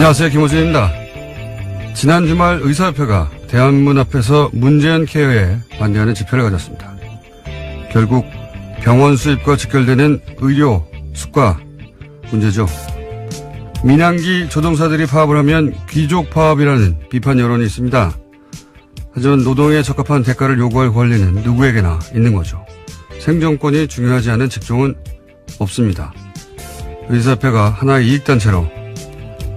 안녕하세요. 김호준입니다. 지난 주말 의사협회가 대한문 앞에서 문재인 케어에 반대하는 집회를 가졌습니다. 결국 병원 수입과 직결되는 의료, 수가 문제죠. 민항기 조종사들이 파업을 하면 귀족 파업이라는 비판 여론이 있습니다. 하지만 노동에 적합한 대가를 요구할 권리는 누구에게나 있는 거죠. 생존권이 중요하지 않은 직종은 없습니다. 의사협회가 하나의 이익단체로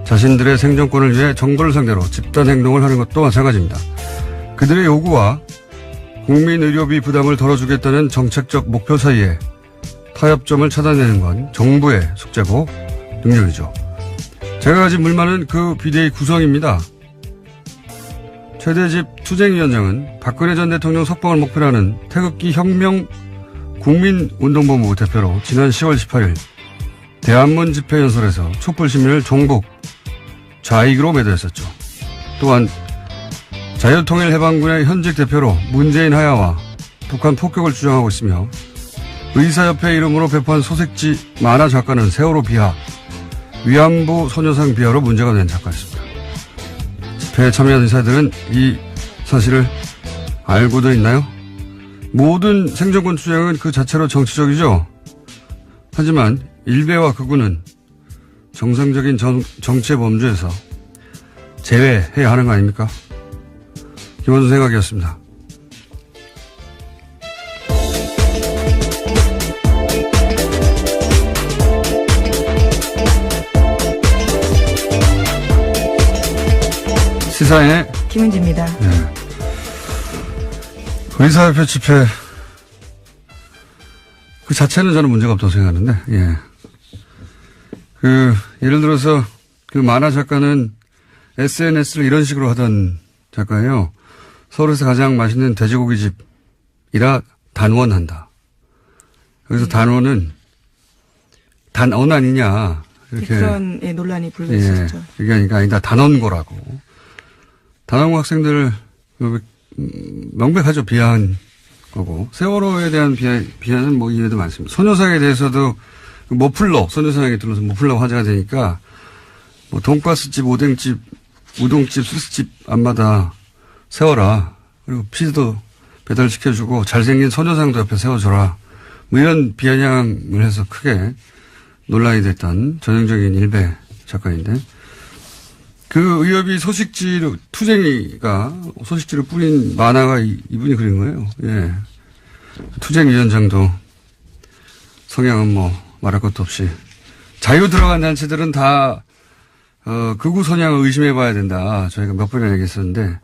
자신들의 생존권을 위해 정부를 상대로 집단행동을 하는 것도 마찬가지입니다. 그들의 요구와 국민의료비 부담을 덜어주겠다는 정책적 목표 사이에 타협점을 찾아내는 건 정부의 숙제고 능력이죠. 제가 가진 불만은 그 비대위 구성입니다. 최대집 투쟁위원장은 박근혜 전 대통령 석방을 목표로 하는 태극기 혁명 국민운동본부 대표로 지난 10월 18일 대한문 집회 연설에서 촛불 시민을 종북, 좌익으로 매도했었죠. 또한 자유통일해방군의 현직 대표로 문재인 하야와 북한 폭격을 주장하고 있으며 의사협회 이름으로 배포한 소식지 만화 작가는 세월호 비하, 위안부 소녀상 비하로 문제가 된 작가였습니다. 집회에 참여한 의사들은 이 사실을 알고도 있나요? 모든 생존권 주장은 그 자체로 정치적이죠. 하지만 일베와 극우는 정상적인 정치의 범주에서 제외해야 하는 거 아닙니까? 김원준 생각이었습니다. 시사인의 김은지입니다. 네. 의사협회 집회 그 자체는 저는 문제가 없다고 생각하는데, 예. 예를 들어서 그 만화 작가는 SNS를 이런 식으로 하던 작가예요. 서울에서 가장 맛있는 돼지고기집이라 단원한다. 여기서 단원은 단언 아니냐. 이렇게. 그런 논란이 불거졌죠. 예. 이게 아니다. 단원고라고. 단원고 학생들을 명백하죠. 비하한 거고. 세월호에 대한 비하는 뭐 이해도 많습니다. 소녀상에 대해서도 머플러, 소녀상에 둘러서 머플러 화제가 되니까 뭐 돈가스집, 오뎅집, 우동집, 수수집 앞마다 세워라. 그리고 피자도 배달시켜주고 잘생긴 소녀상도 옆에 세워줘라. 뭐 이런 비아냥을 해서 크게 논란이 됐던 전형적인 일베 작가인데 그 의협이 소식지로 투쟁이가 소식지를 뿌린 만화가 이분이 그린 거예요. 예. 투쟁위원장도 성향은 뭐 말할 것도 없이 자유 들어간 단체들은 다 극우 성향을 의심해 봐야 된다. 저희가 몇 번이나 얘기했었는데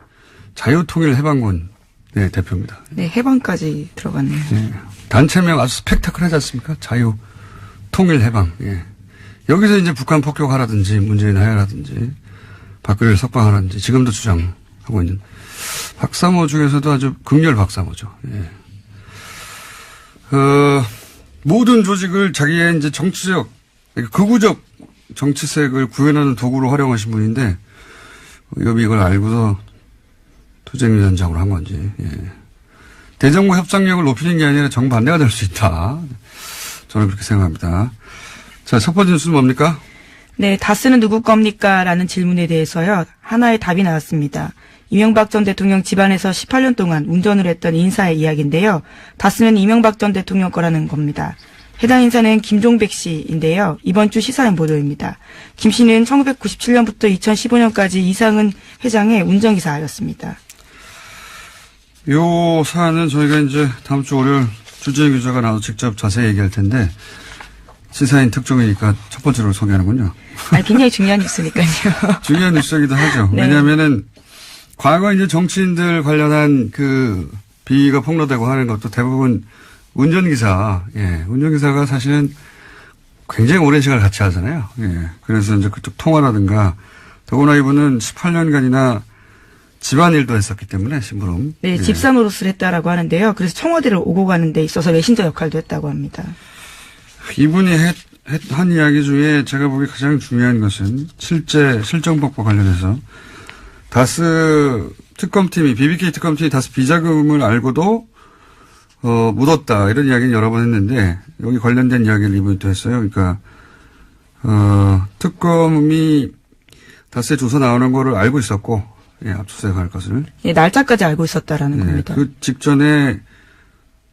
자유통일해방군 네, 대표입니다. 네, 해방까지 들어갔네요. 네. 단체명 아주 스펙타클하지 않습니까? 자유통일해방. 예. 여기서 이제 북한 폭격하라든지 문재인 하야라든지 박근혜를 석방하라든지 지금도 주장하고 있는 박사모 중에서도 아주 극렬 박사모죠. 예. 모든 조직을 자기의 이제 정치적, 극우적 정치색을 구현하는 도구로 활용하신 분인데, 여비 이걸 알고서 투쟁위원장으로 한 건지, 예. 대정부 협상력을 높이는 게 아니라 정반대가 될 수 있다. 저는 그렇게 생각합니다. 자, 첫 번째 뉴스는 뭡니까? 네, 다스는 누구 겁니까? 라는 질문에 대해서요, 하나의 답이 나왔습니다. 이명박 전 대통령 집안에서 18년 동안 운전을 했던 인사의 이야기인데요. 다스는 이명박 전 대통령 거라는 겁니다. 해당 인사는 김종백 씨인데요. 이번 주 시사인 보도입니다. 김 씨는 1997년부터 2015년까지 이상은 회장의 운전기사였습니다. 요 사안은 저희가 이제 다음 주 월요일 주재영 기자가 나와서 직접 자세히 얘기할 텐데 시사인 특종이니까 첫 번째로 소개하는군요. 굉장히 중요한 뉴스니까요. 중요한 뉴스이기도 하죠. 네. 왜냐하면은 과거 이제 정치인들 관련한 그 비위가 폭로되고 하는 것도 대부분 운전기사, 예, 운전기사가 사실은 굉장히 오랜 시간을 같이 하잖아요. 예. 그래서 이제 그쪽 통화라든가 더구나 이분은 18년간이나 집안일도 했었기 때문에 심부름. 네, 예. 집사 노릇을 했다라고 하는데요. 그래서 청와대를 오고 가는 데 있어서 메신저 역할도 했다고 합니다. 이분이 한 이야기 중에 제가 보기에 가장 중요한 것은 실제 실정법과 관련해서 다스 특검팀이, BBK 특검팀이 다스 비자금을 알고도, 묻었다. 이런 이야기는 여러 번 했는데, 여기 관련된 이야기를 이번에 또 했어요. 그러니까, 특검이 다스의 조사 나오는 거를 알고 있었고, 예, 압수수색할 것을. 예, 날짜까지 알고 있었다라는 예, 겁니다. 그 직전에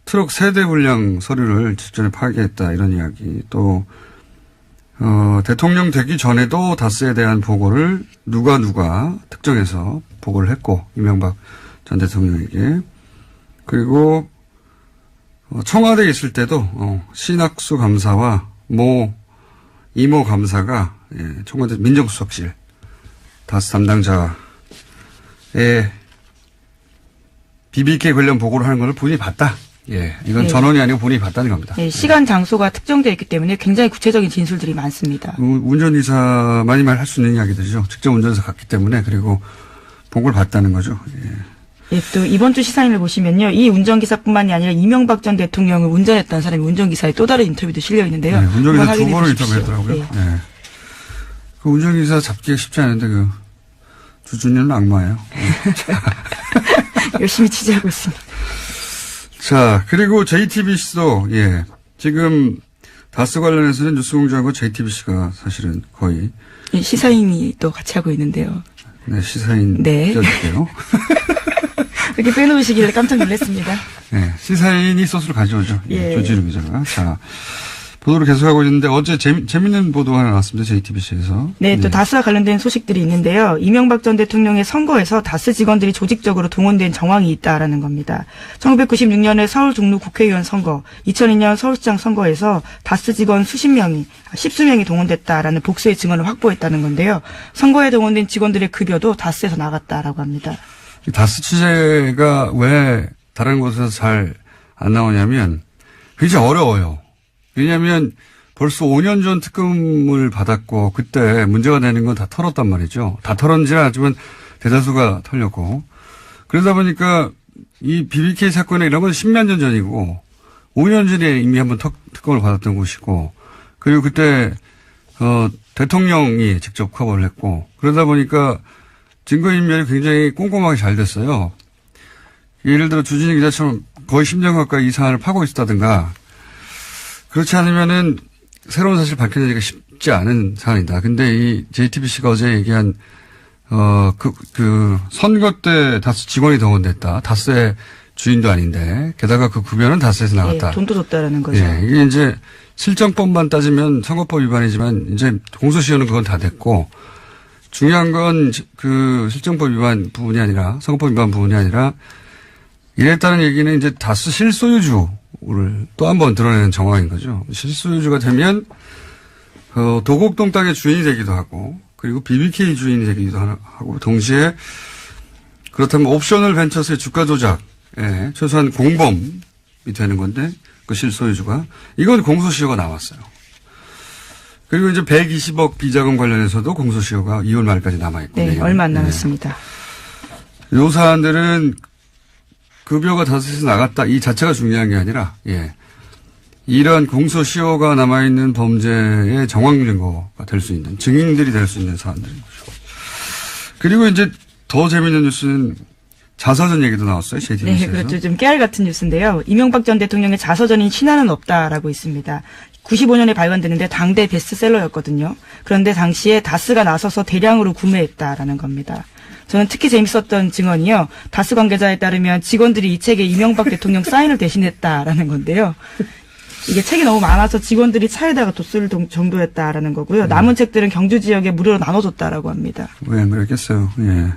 트럭 세대 분량 서류를 직전에 파기했다 이런 이야기. 또 대통령 되기 전에도 다스에 대한 보고를 누가 특정해서 보고를 했고 이명박 전 대통령에게. 그리고 청와대에 있을 때도 신학수 감사와 이모 감사가 청와대 민정수석실 다스 담당자의 BBK 관련 보고를 하는 걸 본인이 봤다. 예, 이건 예. 전원이 아니고 본인이 봤다는 겁니다. 예, 시간, 장소가 특정되어 있기 때문에 굉장히 구체적인 진술들이 많습니다. 운전기사만이 할 수 있는 이야기들이죠. 직접 운전해서 갔기 때문에. 그리고 본 걸 봤다는 거죠. 예. 예, 또 이번 주 시사인을 보시면요. 이 운전기사뿐만이 아니라 이명박 전 대통령을 운전했던 사람이 운전기사의 또 다른 인터뷰도 실려 있는데요. 네, 운전기사 두 번을 보십시오. 인터뷰했더라고요. 예. 예. 그 운전기사 잡기가 쉽지 않은데 주준이는 악마예요. 열심히 취재하고 있습니다. 자, 그리고 JTBC도, 예, 지금 다스 관련해서는 뉴스공장하고 JTBC가 사실은 거의. 예, 시사인이 또 같이 하고 있는데요. 네, 시사인. 네. 껴줄게요. 이렇게 빼놓으시길래 깜짝 놀랐습니다. 네, 시사인이 소스를 가져오죠. 예. 조지루 기자가. 자, 보도를 계속하고 있는데 어제 재밌는 보도 하나 나왔습니다. JTBC에서. 네, 또 다스와 관련된 소식들이 있는데요. 이명박 전 대통령의 선거에서 다스 직원들이 조직적으로 동원된 정황이 있다라는 겁니다. 1996년에 서울 종로 국회의원 선거, 2002년 서울시장 선거에서 다스 직원 십수 명이 동원됐다라는 복수의 증언을 확보했다는 건데요. 선거에 동원된 직원들의 급여도 다스에서 나갔다라고 합니다. 다스 취재가 왜 다른 곳에서 잘 안 나오냐면 굉장히 어려워요. 왜냐하면 벌써 5년 전 특검을 받았고 그때 문제가 되는 건 다 털었단 말이죠. 다 털었는지는 아니지만 대다수가 털렸고. 그러다 보니까 이 BBK 사건에 이런 건 10몇 년 전이고 5년 전에 이미 한번 특검을 받았던 곳이고 그리고 그때 대통령이 직접 커버를 했고 그러다 보니까 증거인멸이 굉장히 꼼꼼하게 잘 됐어요. 예를 들어 주진희 기자처럼 거의 10년 가까이 이 사안을 파고 있었다든가 그렇지 않으면은 새로운 사실 밝혀내기가 쉽지 않은 사안이다. 근데 이 JTBC가 어제 얘기한 선거 때 다스 직원이 동원됐다. 다스의 주인도 아닌데 게다가 그 급여는 다스에서 나갔다. 예, 돈도 줬다라는 거죠. 예, 이게 이제 실정법만 따지면 선거법 위반이지만 이제 공소시효는 그건 다 됐고 중요한 건 그 실정법 위반 부분이 아니라 선거법 위반 부분이 아니라 이랬다는 얘기는 이제 다스 실소유주를 또 한 번 드러내는 정황인 거죠. 실소유주가 되면 도곡동 땅의 주인이 되기도 하고 그리고 BBK 주인이 되기도 하고 동시에 그렇다면 옵셔널 벤처스의 주가 조작에 최소한 공범이 되는 건데 그 실소유주가 이건 공소시효가 나왔어요. 그리고 이제 120억 비자금 관련해서도 공소시효가 2월 말까지 남아있고. 네, 얼마 안 남았습니다. 요 사안들은 급여가 다스에서 나갔다 이 자체가 중요한 게 아니라 이러한 공소시효가 남아있는 범죄의 정황 증거가 될 수 있는 증인들이 될 수 있는 사안들인 거죠. 그리고 이제 더 재미있는 뉴스는 자서전 얘기도 나왔어요. JTBC에서. 네, 그렇죠. 좀 깨알 같은 뉴스인데요. 이명박 전 대통령의 자서전인 신화는 없다라고 있습니다. 95년에 발간됐는데 당대 베스트셀러였거든요. 그런데 당시에 다스가 나서서 대량으로 구매했다라는 겁니다. 저는 특히 재밌었던 증언이요. 다스 관계자에 따르면 직원들이 이 책에 이명박 대통령 사인을 대신했다라는 건데요. 이게 책이 너무 많아서 직원들이 차에다가 뒀을 정도였다라는 거고요. 남은 책들은 경주 지역에 무료로 나눠줬다라고 합니다. 왜 그랬겠어요. 예.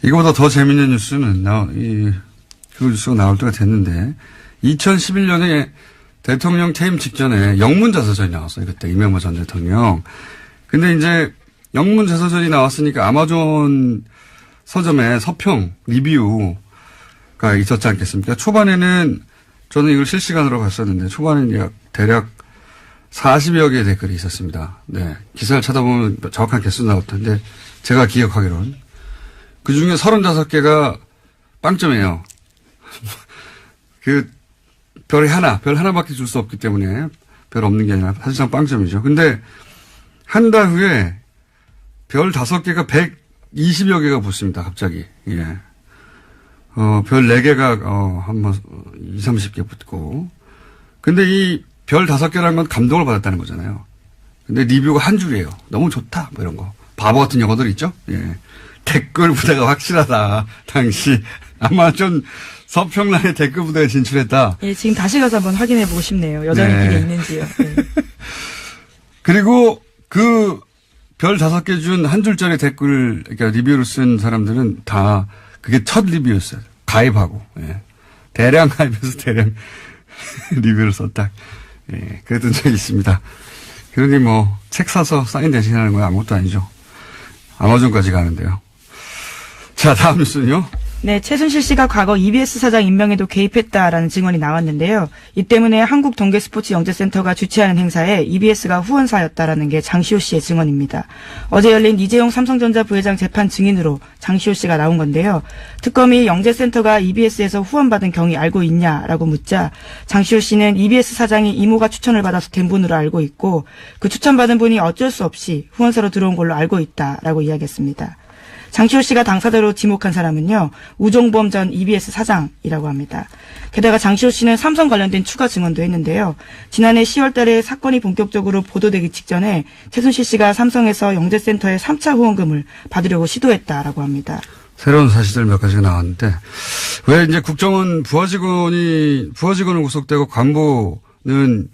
이거보다 더 재밌는 뉴스는 그 뉴스가 나올 때가 됐는데 2011년에 대통령 퇴임 직전에 영문 자서전이 나왔어요. 그때 이명박 전 대통령. 근데 이제 영문 자서전이 나왔으니까 아마존 서점에 서평, 리뷰가 있었지 않겠습니까? 초반에는 저는 이걸 실시간으로 봤었는데 초반에는 대략 40여 개의 댓글이 있었습니다. 네. 기사를 찾아보면 정확한 개수 나올 텐데 제가 기억하기로는 그 중에 35개가 빵점이에요. 별 하나밖에 줄 수 없기 때문에 별 없는 게 아니라 사실상 빵점이죠. 근데 한 달 후에 별 5개가 120여 개가 붙습니다. 갑자기. 예. 별 4개가 한 20, 30개 붙고. 근데 이 별 5개라는 건 감동을 받았다는 거잖아요. 근데 리뷰가 한 줄이에요. 너무 좋다. 뭐 이런 거. 바보 같은 영어들 있죠? 예. 댓글 부대가 확실하다. 당시 아마 좀 서평란에 댓글 부대가 진출했다. 예, 지금 다시 가서 한번 확인해 보고 싶네요. 여전히 네. 그게 있는지요. 네. 그리고 그 별 5개 준 한 줄짜리 댓글, 그러니까 리뷰를 쓴 사람들은 다 그게 첫 리뷰였어요. 가입하고. 예. 대량 가입해서 대량 리뷰를 썼다. 예. 그랬던 적이 있습니다. 그러니 뭐 책 사서 사인 대신하는 건 아무것도 아니죠. 아마존까지 가는데요. 자, 다음 뉴스는요. 네, 최순실 씨가 과거 EBS 사장 임명에도 개입했다라는 증언이 나왔는데요. 이 때문에 한국동계스포츠영재센터가 주최하는 행사에 EBS가 후원사였다라는 게 장시호 씨의 증언입니다. 어제 열린 이재용 삼성전자 부회장 재판 증인으로 장시호 씨가 나온 건데요. 특검이 영재센터가 EBS에서 후원받은 경위 알고 있냐라고 묻자 장시호 씨는 EBS 사장이 이모가 추천을 받아서 된 분으로 알고 있고 그 추천받은 분이 어쩔 수 없이 후원사로 들어온 걸로 알고 있다라고 이야기했습니다. 장시호 씨가 당사자로 지목한 사람은요, 우종범 전 EBS 사장이라고 합니다. 게다가 장시호 씨는 삼성 관련된 추가 증언도 했는데요. 지난해 10월 달에 사건이 본격적으로 보도되기 직전에 최순실 씨가 삼성에서 영재센터의 3차 후원금을 받으려고 시도했다라고 합니다. 새로운 사실들 몇 가지가 나왔는데, 왜 이제 국정원 부하직원은 구속되고 간부는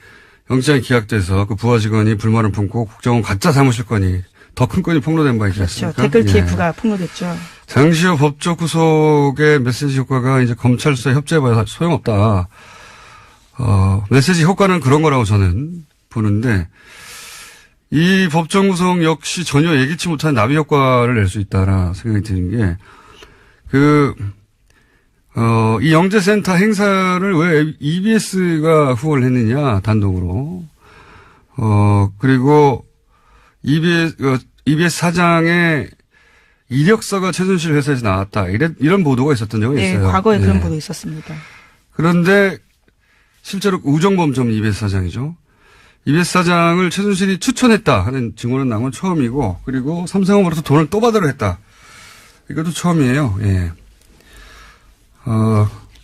영장이 기각돼서 그 부하직원이 불만을 품고 국정원 가짜 사무실건이 더 큰 건이 폭로된 바 있지 않습니까? 그렇죠. 댓글 TF가 폭로됐죠. 장시호 법적 구속의 메시지 효과가 이제 검찰 수사에 협조해봐야 소용없다. 메시지 효과는 그런 거라고 저는 보는데, 이 법정 구속 역시 전혀 예기치 못한 나비 효과를 낼 수 있다라 생각이 드는 게, 이 영재센터 행사를 왜 EBS가 후원을 했느냐, 단독으로. 그리고 EBS 사장의 이력서가 최순실 회사에서 나왔다. 이런 보도가 있었던 적이 네, 있어요. 과거에 네. 그런 보도 있었습니다. 그런데 실제로 우정범 전 EBS 사장이죠. EBS 사장을 최순실이 추천했다 하는 증언은 나온 건 처음이고, 그리고 삼성으로부터 돈을 또 받으려 했다. 이것도 처음이에요. 예.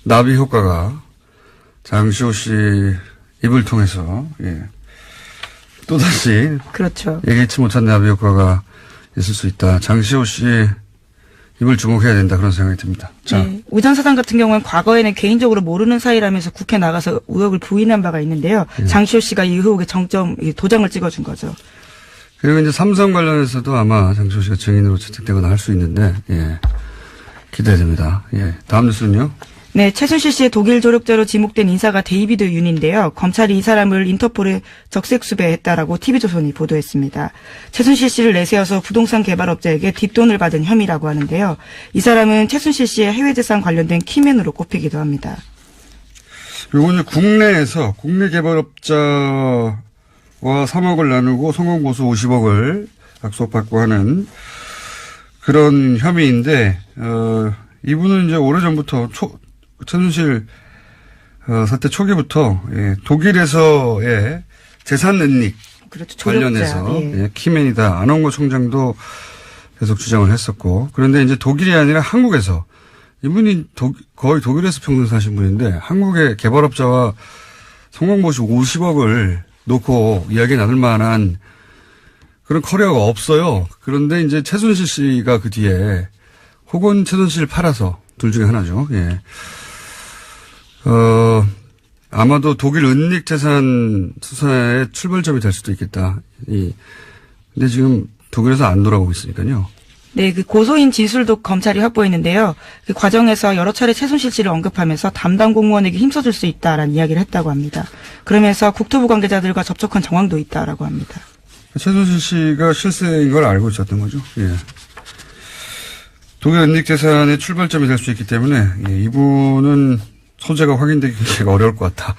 나비 효과가 장시호 씨 입을 통해서, 예. 또다시. 그렇죠. 예기치 못한 나비 효과가 있을 수 있다. 장시호 씨 입을 주목해야 된다. 그런 생각이 듭니다. 자. 네, 우 전 사장 같은 경우는 과거에는 개인적으로 모르는 사이라면서 국회 나가서 의혹을 부인한 바가 있는데요. 장시호 씨가 이 의혹의 정점, 도장을 찍어준 거죠. 그리고 이제 삼성 관련해서도 아마 장시호 씨가 증인으로 채택되거나 할 수 있는데, 예. 기대됩니다. 예. 다음 뉴스는요? 네, 최순실 씨의 독일 조력자로 지목된 인사가 데이비드 윤인데요. 검찰이 이 사람을 인터폴에 적색 수배했다라고 TV조선이 보도했습니다. 최순실 씨를 내세워서 부동산 개발업자에게 뒷돈을 받은 혐의라고 하는데요. 이 사람은 최순실 씨의 해외재산 관련된 키맨으로 꼽히기도 합니다. 요거는 국내에서 국내 개발업자와 3억을 나누고 성공보수 50억을 약속받고 하는 그런 혐의인데, 이분은 이제 오래전부터 최순실 사태 초기부터, 예, 독일에서의 재산 은닉, 그렇죠. 관련해서, 예. 예, 키맨이다. 안홍구 총장도 계속 주장을 했었고, 그런데 이제 독일이 아니라 한국에서, 이분이 거의 독일에서 평생 사신 분인데, 한국의 개발업자와 성공보수 50억을 놓고 이야기 나눌 만한 그런 커리어가 없어요. 그런데 이제 최순실 씨가 그 뒤에, 혹은 최순실을 팔아서, 둘 중에 하나죠. 예. 아마도 독일 은닉 재산 수사의 출발점이 될 수도 있겠다. 근데 지금 독일에서 안 돌아오고 있으니까요. 네, 그 고소인 진술도 검찰이 확보했는데요. 그 과정에서 여러 차례 최순실 씨를 언급하면서 담당 공무원에게 힘써줄 수 있다라는 이야기를 했다고 합니다. 그러면서 국토부 관계자들과 접촉한 정황도 있다라고 합니다. 최순실 씨가 실세인 걸 알고 있었던 거죠. 예. 독일 은닉 재산의 출발점이 될 수 있기 때문에, 예, 이분은 소재가 확인되기 어려울 것 같다.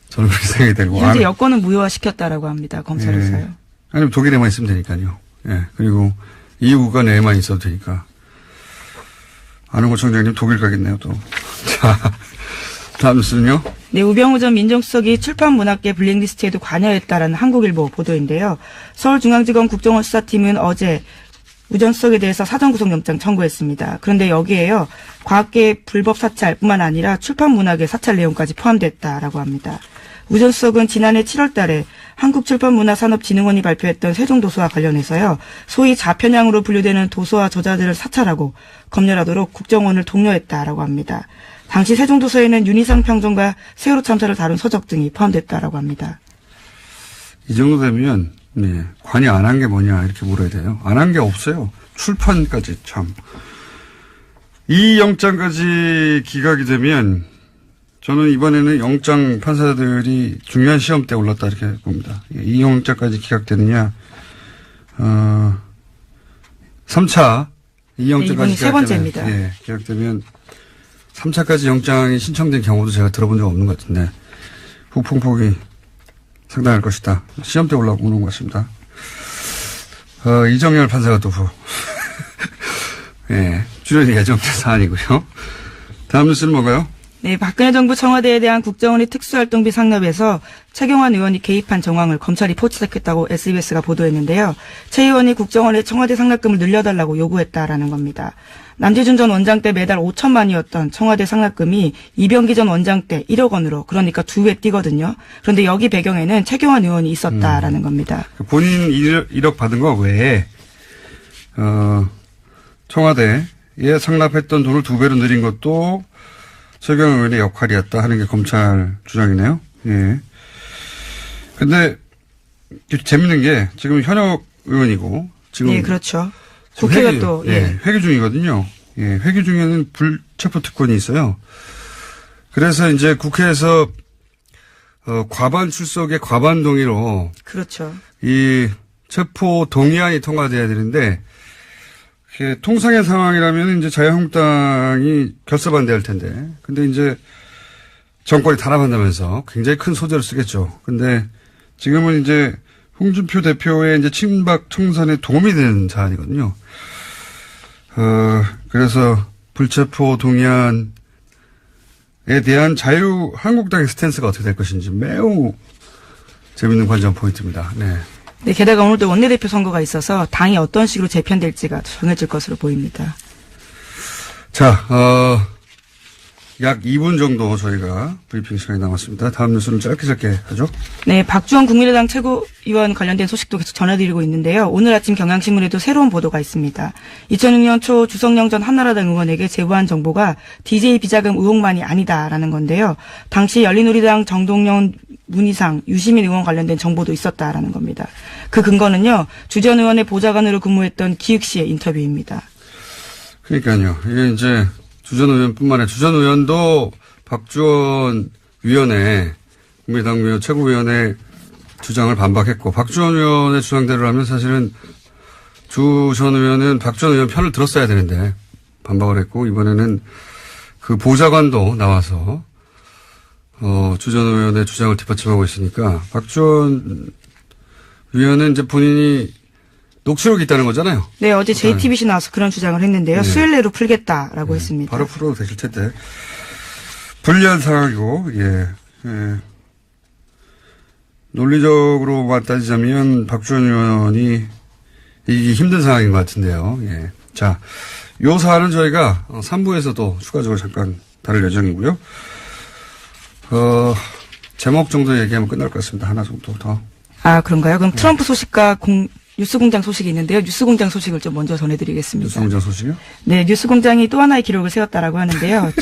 저는 그렇게 생각이 되고. 현재 여권은 무효화시켰다라고 합니다. 검찰에서요. 예. 아니면 독일에만 있으면 되니까요. 예. 그리고 EU 내에만 있어도 되니까. 안홍구 총장님 독일 가겠네요, 또. 자, 다음 뉴스는요? 네, 우병우 전 민정수석이 출판문학계 블랙리스트에도 관여했다라는 한국일보 보도인데요. 서울중앙지검 국정원 수사팀은 어제 우 전 수석에 대해서 사전구속영장 청구했습니다. 그런데 여기에요, 과학계 불법 사찰뿐만 아니라 출판문학의 사찰 내용까지 포함됐다라고 합니다. 우 전 수석은 지난해 7월 달에 한국출판문화산업진흥원이 발표했던 세종도서와 관련해서요. 소위 좌편향으로 분류되는 도서와 저자들을 사찰하고 검열하도록 국정원을 독려했다라고 합니다. 당시 세종도서에는 윤희상 평전가 세월호 참사를 다룬 서적 등이 포함됐다라고 합니다. 이 정도 되면 네, 관이 안 한 게 뭐냐 이렇게 물어야 돼요. 안 한 게 없어요. 출판까지 참. 이 영장까지 기각이 되면 저는 이번에는 영장 판사들이 중요한 시험 때 올랐다 이렇게 봅니다. 이 영장까지 기각되느냐. 3차 이 영장까지 이번이 세 번째입니다. 예, 기각되면 3차까지 영장이 신청된 경우도 제가 들어본 적 없는 것 같은데 후폭풍이 상당할 것이다. 시험 때 올라오는 것 같습니다. 이정열 판사가 또 예, 출연이 예정된 사안이고요. 다음 뉴스는 뭔가요? 네, 박근혜 정부 청와대에 대한 국정원의 특수활동비 상납에서 최경환 의원이 개입한 정황을 검찰이 포착했다고 SBS가 보도했는데요. 최 의원이 국정원에 청와대 상납금을 늘려달라고 요구했다라는 겁니다. 남재준 전 원장 때 매달 5천만이었던 청와대 상납금이 이병기 전 원장 때 1억 원으로 그러니까 2배 뛰거든요. 그런데 여기 배경에는 최경환 의원이 있었다라는 겁니다. 본인 1억 받은 거 외에 청와대에 상납했던 돈을 2배로 늘린 것도 최경환 의원의 역할이었다 하는 게 검찰 주장이네요. 예. 근데 재밌는 게 지금 현역 의원이고 지금 네, 그렇죠. 국회가 또 회기 중이거든요. 예, 회기 중에는 불체포 특권이 있어요. 그래서 이제 국회에서 과반 출석의 과반 동의로 그렇죠. 이 체포 동의안이 통과돼야 되는데 통상의 상황이라면 이제 자유한국당이 결사 반대할 텐데, 근데 이제 정권이 탄압한다면서 굉장히 큰 소재를 쓰겠죠. 근데 지금은 이제 홍준표 대표의 이제 친박 청산에 도움이 되는 사안이거든요. 그래서 불체포 동의안에 대한 자유한국당의 스탠스가 어떻게 될 것인지 매우 재밌는 관전 포인트입니다. 네. 네, 게다가 오늘도 원내대표 선거가 있어서 당이 어떤 식으로 재편될지가 정해질 것으로 보입니다. 자, 약 2분 정도 저희가 브리핑 시간이 남았습니다. 다음 뉴스는 짧게 하죠. 네, 박주원 국민의당 최고위원 관련된 소식도 계속 전해드리고 있는데요. 오늘 아침 경향신문에도 새로운 보도가 있습니다. 2006년 초 주성영 전 한나라당 의원에게 제보한 정보가 DJ 비자금 의혹만이 아니다라는 건데요. 당시 열린우리당 정동영, 문희상, 유시민 의원 관련된 정보도 있었다라는 겁니다. 그 근거는요. 주 전 의원의 보좌관으로 근무했던 기획시의 인터뷰입니다. 그러니까요. 이게 이제 주 전 의원뿐만 아니라 주 전 의원도 박주원 위원회, 국민의당 최고위원회 주장을 반박했고, 박주원 의원의 주장대로라면 사실은 주 전 의원은 박주원 의원 편을 들었어야 되는데 반박을 했고, 이번에는 그 보좌관도 나와서 주 전 의원의 주장을 뒷받침하고 있으니까 박주원 위원은 이제 본인이 녹취록이 있다는 거잖아요. 네, 어제 JTBC 나와서 그런 주장을 했는데요. 네. 수요일 내로 풀겠다라고 했습니다. 바로 풀어도 되실 텐데. 불리한 상황이고, 예. 논리적으로만 따지자면 박주원 의원이 이기기 힘든 상황인 것 같은데요. 예. 자, 요 사안은 저희가 3부에서도 추가적으로 잠깐 다룰 예정이고요. 제목 정도 얘기하면 끝날 것 같습니다. 하나 정도 더. 아, 그런가요? 그럼 트럼프 소식과 뉴스공장 소식이 있는데요. 뉴스공장 소식을 좀 먼저 전해드리겠습니다. 뉴스공장 소식이요? 네, 뉴스공장이 또 하나의 기록을 세웠다라고 하는데요.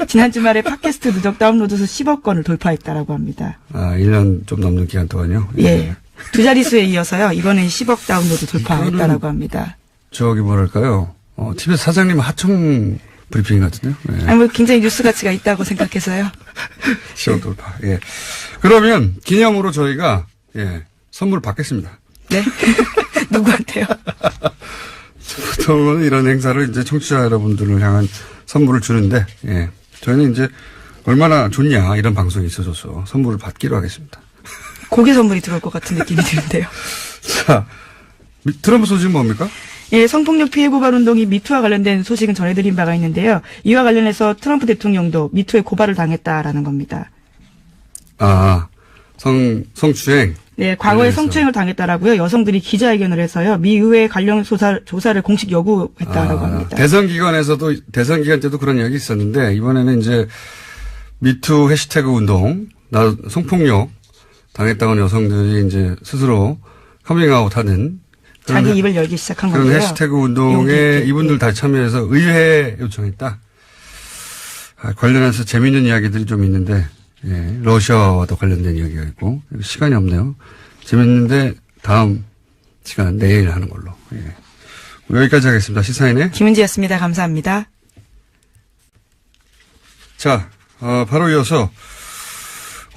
지난 주말에 팟캐스트 누적 다운로드 수 10억 건을 돌파했다라고 합니다. 아, 1년 좀 넘는 기간 동안요? 예. 두 자릿수에 이어서요. 이번엔 10억 다운로드 돌파했다라고 합니다. 저기 뭐랄까요? TBS 사장님 하청 브리핑 같은데요? 예. 아니, 뭐 굉장히 뉴스 가치가 있다고 생각해서요. 10억 돌파. 예. 그러면 기념으로 저희가 선물 받겠습니다. 네. 누구한테요? 보통은 이런 행사를 이제 청취자 여러분들을 향한 선물을 주는데, 예. 저희는 이제 얼마나 좋냐, 이런 방송이 있어줘서 선물을 받기로 하겠습니다. 고개 선물이 들어올 것 같은 느낌이 드는데요. 자, 트럼프 소식은 뭡니까? 예, 성폭력 피해 고발 운동이 미투와 관련된 소식은 전해드린 바가 있는데요. 이와 관련해서 트럼프 대통령도 미투에 고발을 당했다라는 겁니다. 아, 성추행. 네, 과거에 성추행을 당했다라고요. 여성들이 기자회견을 해서요. 미 의회 관련 조사를 공식 요구했다라고 합니다. 대선 기간 때도 그런 이야기 있었는데 이번에는 이제 미투 해시태그 운동, 성폭력 당했다는 여성들이 이제 스스로 커밍아웃하는 자기 입을 열기 시작한 그런 건데요. 해시태그 운동에 이분들 다 참여해서 의회 요청했다. 관련해서 재미있는 이야기들이 좀 있는데, 예, 러시아와도 관련된 이야기가 있고, 시간이 없네요. 재밌는데 다음 시간 내일 하는 걸로. 예. 여기까지 하겠습니다. 시사인의 김은지였습니다. 감사합니다. 자, 바로 이어서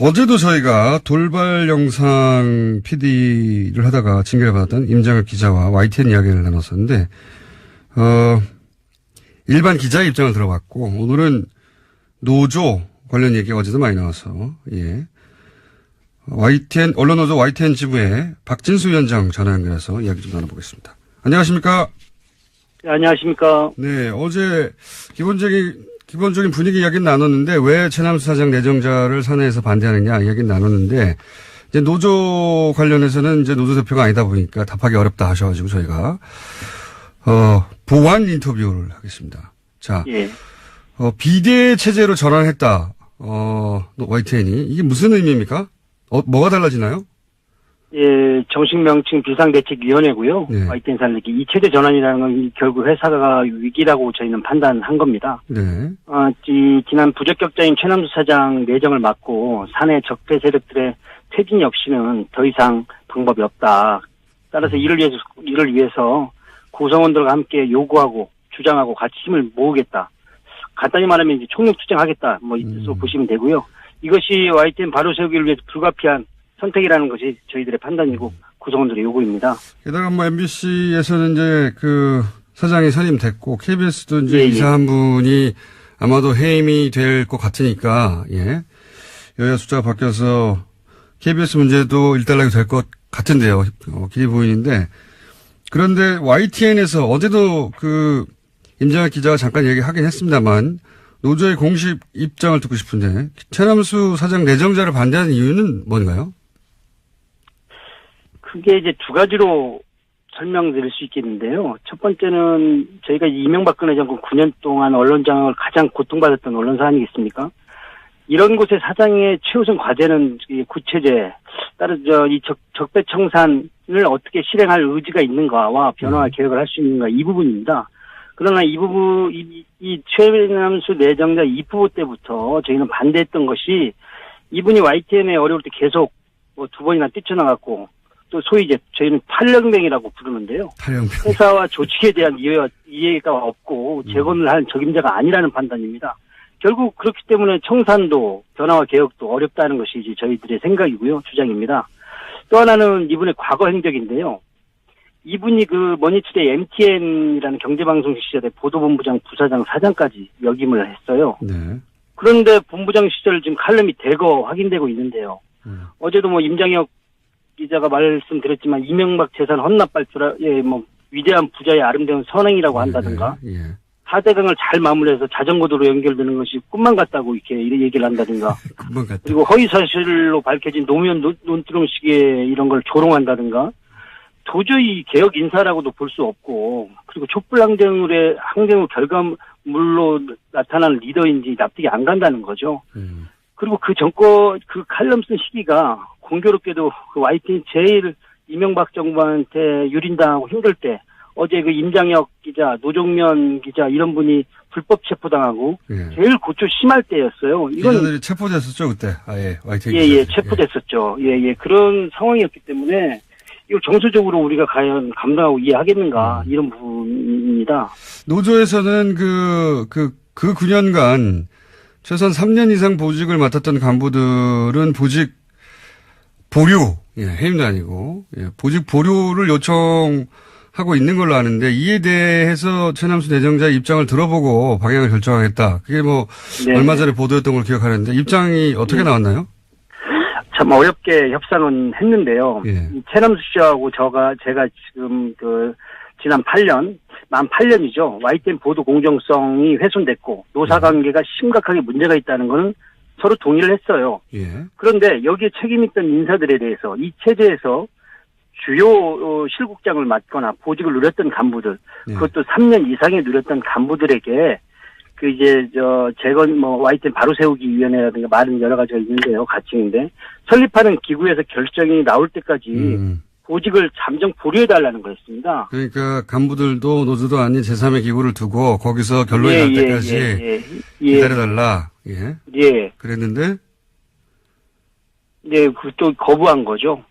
어제도 저희가 돌발 영상 PD를 하다가 징계를 받았던 임장혁 기자와 YTN 이야기를 나눴었는데, 일반 기자의 입장을 들어봤고, 오늘은 노조 관련 얘기가 어제도 많이 나와서, 예. YTN, 언론노조 YTN 지부의 박진수 위원장 전화 연결해서 이야기 좀 나눠보겠습니다. 안녕하십니까? 네, 안녕하십니까? 네, 어제 기본적인 분위기 이야기는 나눴는데 왜 최남수 사장 내정자를 사내에서 반대하느냐 이야기는 나눴는데 이제 노조 관련해서는 이제 노조 대표가 아니다 보니까 답하기 어렵다 하셔가지고 저희가 보완 인터뷰를 하겠습니다. 자, 예. 비대 체제로 전환했다. YTN이 이게 무슨 의미입니까? 뭐가 달라지나요? 예, 정식 명칭 비상대책위원회고요. 네. YTN 산업이 이 체제 전환이라는 건 결국 회사가 위기라고 저희는 판단한 겁니다. 네. 지난 부적격자인 최남수 사장 내정을 막고 사내 적폐 세력들의 퇴진 없이는 더 이상 방법이 없다. 따라서 이를 위해서 구성원들과 함께 요구하고 주장하고 같이 힘을 모으겠다. 간단히 말하면 이제 총력 투쟁하겠다. 이 뜻으로 보시면 되고요. 이것이 YTN 바로 세우기를 위해서 불가피한 선택이라는 것이 저희들의 판단이고 구성원들의 요구입니다. 게다가 MBC에서는 이제 그 사장이 선임됐고 KBS도 이제 이사 한 분이 아마도 해임이 될 것 같으니까 예. 여야 숫자가 바뀌어서 KBS 문제도 일단락이 될 것 같은데요. 길이 보이는데 그런데 YTN에서 어제도 그 임장혁 기자가 잠깐 얘기하긴 했습니다만 노조의 공식 입장을 듣고 싶은데 최남수 사장 내정자를 반대하는 이유는 뭔가요? 크게 이제 두 가지로 설명드릴 수 있겠는데요. 첫 번째는 저희가 이명박근혜 정권 9년 동안 언론장악을 가장 고통받았던 언론사 아니겠습니까? 이런 곳의 사장의 최우선 과제는 이 구체제, 따라서 이 적폐청산을 어떻게 실행할 의지가 있는가와 변화와 개혁을 할 수 있는가 이 부분입니다. 그러나 이 부분, 이 최남수 내정자 입후보 때부터 저희는 반대했던 것이 이분이 YTN에 어려울 때 계속 두 번이나 뛰쳐나갔고 또 소위 이제 저희는 탈영맹이라고 부르는데요. 탈영맹. 회사와 조직에 대한 이해가 없고 재건을 한 적임자가 아니라는 판단입니다. 결국 그렇기 때문에 청산도 변화와 개혁도 어렵다는 것이 이제 저희들의 생각이고요. 주장입니다. 또 하나는 이분의 과거 행적인데요. 이분이 그 머니투데이 MTN이라는 경제방송 시절에 보도본부장, 부사장, 사장까지 역임을 했어요. 네. 그런데 본부장 시절 지금 칼럼이 대거 확인되고 있는데요. 어제도 임장혁 기자가 말씀드렸지만 이명박 재산 헌납 발표에 위대한 부자의 아름다운 선행이라고 한다든가 예. 4대강을 잘 마무리해서 자전거도로 연결되는 것이 꿈만 같다고 이렇게 얘기를 한다든가 꿈만 같다. 그리고 허위사실로 밝혀진 노무현 논두렁식의 이런 걸 조롱한다든가 도저히 개혁 인사라고도 볼 수 없고 그리고 촛불 항쟁의 결과물로 나타난 리더인지 납득이 안 간다는 거죠. 그리고 그 그 칼럼 쓴 시기가 공교롭게도 그 YTN 제일 이명박 정부한테 유린당하고 힘들 때 어제 그 임장혁 기자, 노종면 기자 이런 분이 불법 체포당하고 제일 고초 심할 때였어요. 이건 기자들이 체포됐었죠 그때. 아예 YTN. 예, 체포됐었죠. 예, 그런 상황이었기 때문에 이거 정서적으로 우리가 과연 감당하고 이해하겠는가 이런 부분입니다. 노조에서는 그 9년간 최소한 3년 이상 보직을 맡았던 간부들은 보직 보류, 해임도 아니고, 보직 보류를 요청하고 있는 걸로 아는데, 이에 대해서 최남수 내정자의 입장을 들어보고 방향을 결정하겠다. 그게 네. 얼마 전에 보도했던 걸 기억하는데, 입장이 어떻게 나왔나요? 참 어렵게 협상은 했는데요. 예. 이 최남수 씨하고 제가 지금 지난 8년, 만 8년이죠. YTN 보도 공정성이 훼손됐고, 노사관계가 심각하게 문제가 있다는 거는 서로 동의를 했어요. 예. 그런데 여기에 책임있던 인사들에 대해서 이 체제에서 주요 실국장을 맡거나 보직을 누렸던 간부들, 그것도 3년 이상에 누렸던 간부들에게 재건, YTN 바로 세우기 위원회라든가 말은 여러 가지가 있는데요. 가칭인데. 설립하는 기구에서 결정이 나올 때까지 보직을 잠정 보류해달라는 거였습니다. 그러니까 간부들도 노조도 아닌 제3의 기구를 두고 거기서 결론이 날 때까지 기다려달라. 예. 예. 그랬는데? 네, 또 거부한 거죠.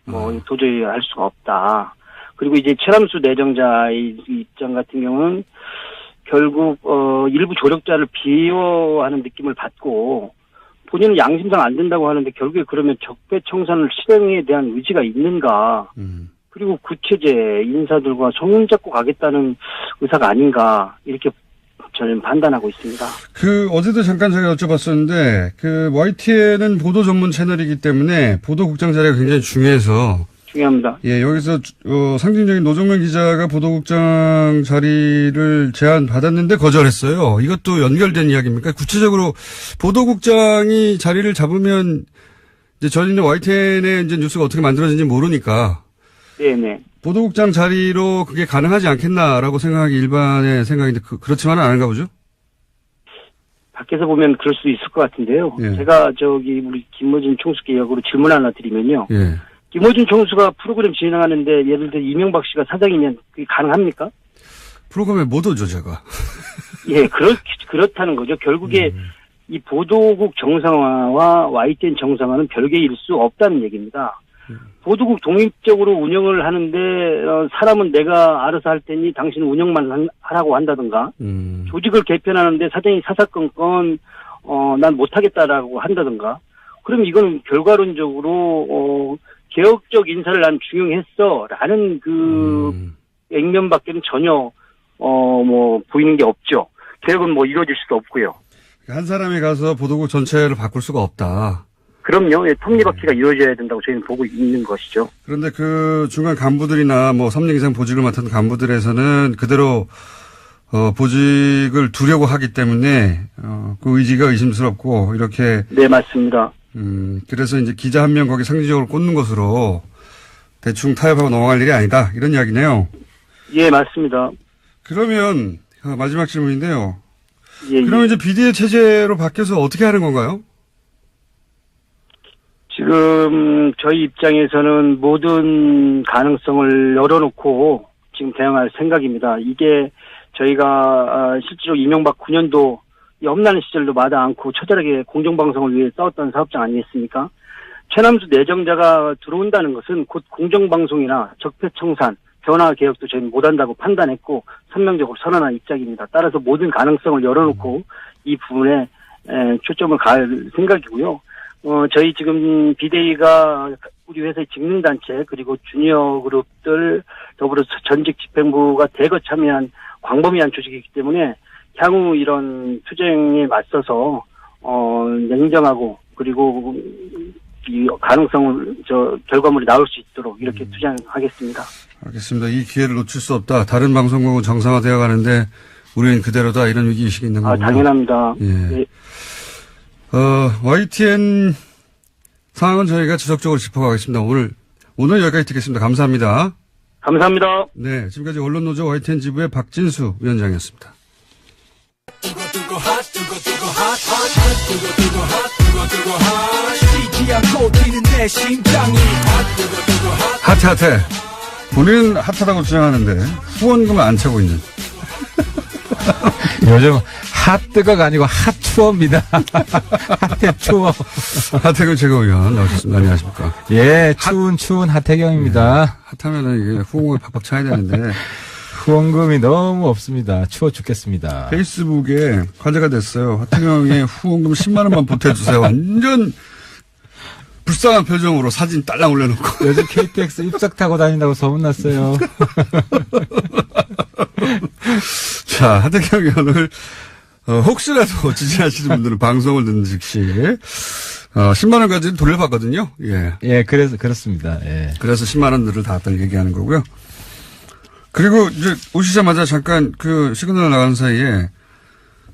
도저히 할 수가 없다. 그리고 이제 최람수 내정자의 입장 같은 경우는 결국, 일부 조력자를 비호하는 느낌을 받고 본인은 양심상 안 된다고 하는데 결국에 그러면 적폐청산을 실행에 대한 의지가 있는가. 그리고 구체제 인사들과 손잡고 가겠다는 의사가 아닌가. 이렇게 저는 판단하고 있습니다. 어제도 잠깐 제가 여쭤봤었는데, YTN은 보도 전문 채널이기 때문에 보도국장 자리가 굉장히 중요해서. 중요합니다. 예, 여기서, 상징적인 노정면 기자가 보도국장 자리를 제안받았는데 거절했어요. 이것도 연결된 이야기입니까? 구체적으로 보도국장이 자리를 잡으면 이제 저희는 YTN의 이제 뉴스가 어떻게 만들어지는지 모르니까. 네네. 보도국장 자리로 그게 가능하지 않겠나라고 생각하기 일반의 생각인데 그렇지만은 않은가 보죠? 밖에서 보면 그럴 수도 있을 것 같은데요. 예. 제가 우리 김어준 총수께 역으로 질문 하나 드리면요. 예. 김어준 총수가 프로그램 진행하는데 예를 들어 이명박 씨가 사장이면 그게 가능합니까? 프로그램에 못 오죠, 제가. 예, 그렇다는 거죠. 결국에 이 보도국 정상화와 YTN 정상화는 별개일 수 없다는 얘기입니다. 보도국 독립적으로 운영을 하는데 사람은 내가 알아서 할 테니 당신은 운영만 하라고 한다든가 조직을 개편하는데 사장이 사사건건 난 못하겠다라고 한다든가 그럼 이거는 결과론적으로 개혁적 인사를 난 중용했어라는 액면밖에는 전혀 보이는 게 없죠. 개혁은 이루어질 수도 없고요. 한 사람이 가서 보도국 전체를 바꿀 수가 없다. 그럼요. 톱니바퀴가 이루어져야 된다고 저희는 보고 있는 것이죠. 그런데 중간 간부들이나 3년 이상 보직을 맡은 간부들에서는 그대로 보직을 두려고 하기 때문에 그 의지가 의심스럽고 이렇게. 네, 맞습니다. 그래서 이제 기자 한 명 거기 상징적으로 꽂는 것으로 대충 타협하고 넘어갈 일이 아니다. 이런 이야기네요. 예, 맞습니다. 그러면 마지막 질문인데요. 예, 그러면 이제 비대위 체제로 바뀌어서 어떻게 하는 건가요? 지금 저희 입장에서는 모든 가능성을 열어놓고 지금 대응할 생각입니다. 이게 저희가 실제로 이명박 9년도 험난한 시절도 마다 않고 처절하게 공정방송을 위해 싸웠던 사업장 아니겠습니까? 최남수 내정자가 들어온다는 것은 곧 공정방송이나 적폐청산, 변화개혁도 저희는 못한다고 판단했고 선명적으로 선언한 입장입니다. 따라서 모든 가능성을 열어놓고 이 부분에 초점을 갈 생각이고요. 저희 지금 비대위가 우리 회사의 직능단체 그리고 주니어 그룹들 더불어 전직 집행부가 대거 참여한 광범위한 조직이기 때문에 향후 이런 투쟁에 맞서서 냉정하고 그리고 이 가능성을 결과물이 나올 수 있도록 이렇게 투쟁하겠습니다. 알겠습니다. 이 기회를 놓칠 수 없다. 다른 방송국은 정상화되어 가는데 우리는 그대로다. 이런 위기의식이 있는 거군요. 당연합니다. 예. 네. YTN 상황은 저희가 지속적으로 짚어가겠습니다. 오늘 여기까지 듣겠습니다. 감사합니다. 감사합니다. 네, 지금까지 언론노조 YTN 지부의 박진수 위원장이었습니다. 핫해. 본인은 핫하다고 주장하는데 후원금을 안 차고 있는. 요즘 핫뜨거가 아니고 핫투어입니다. 핫태투어. 하태경 최고위원 나오셨습니다. 안녕하십니까. 예, 추운 하태경입니다. 네, 핫하면은 이게 후원금을 팍팍 차야 되는데. 후원금이 너무 없습니다. 추워 죽겠습니다. 페이스북에 화제가 됐어요. 하태경의 후원금 10만 원만 보태주세요. 완전 불쌍한 표정으로 사진 딸랑 올려놓고. 요즘 KTX 입석 타고 다닌다고 소문났어요. 자, 하태경 의원을 혹시라도 지지하시는 분들은 방송을 듣는 즉시 10만 원까지 돌려받거든요. 예. 예, 그렇습니다. 예. 그래서 10만 원들을 다 얘기하는 거고요. 그리고 이제 오시자마자 잠깐 시그널 나가는 사이에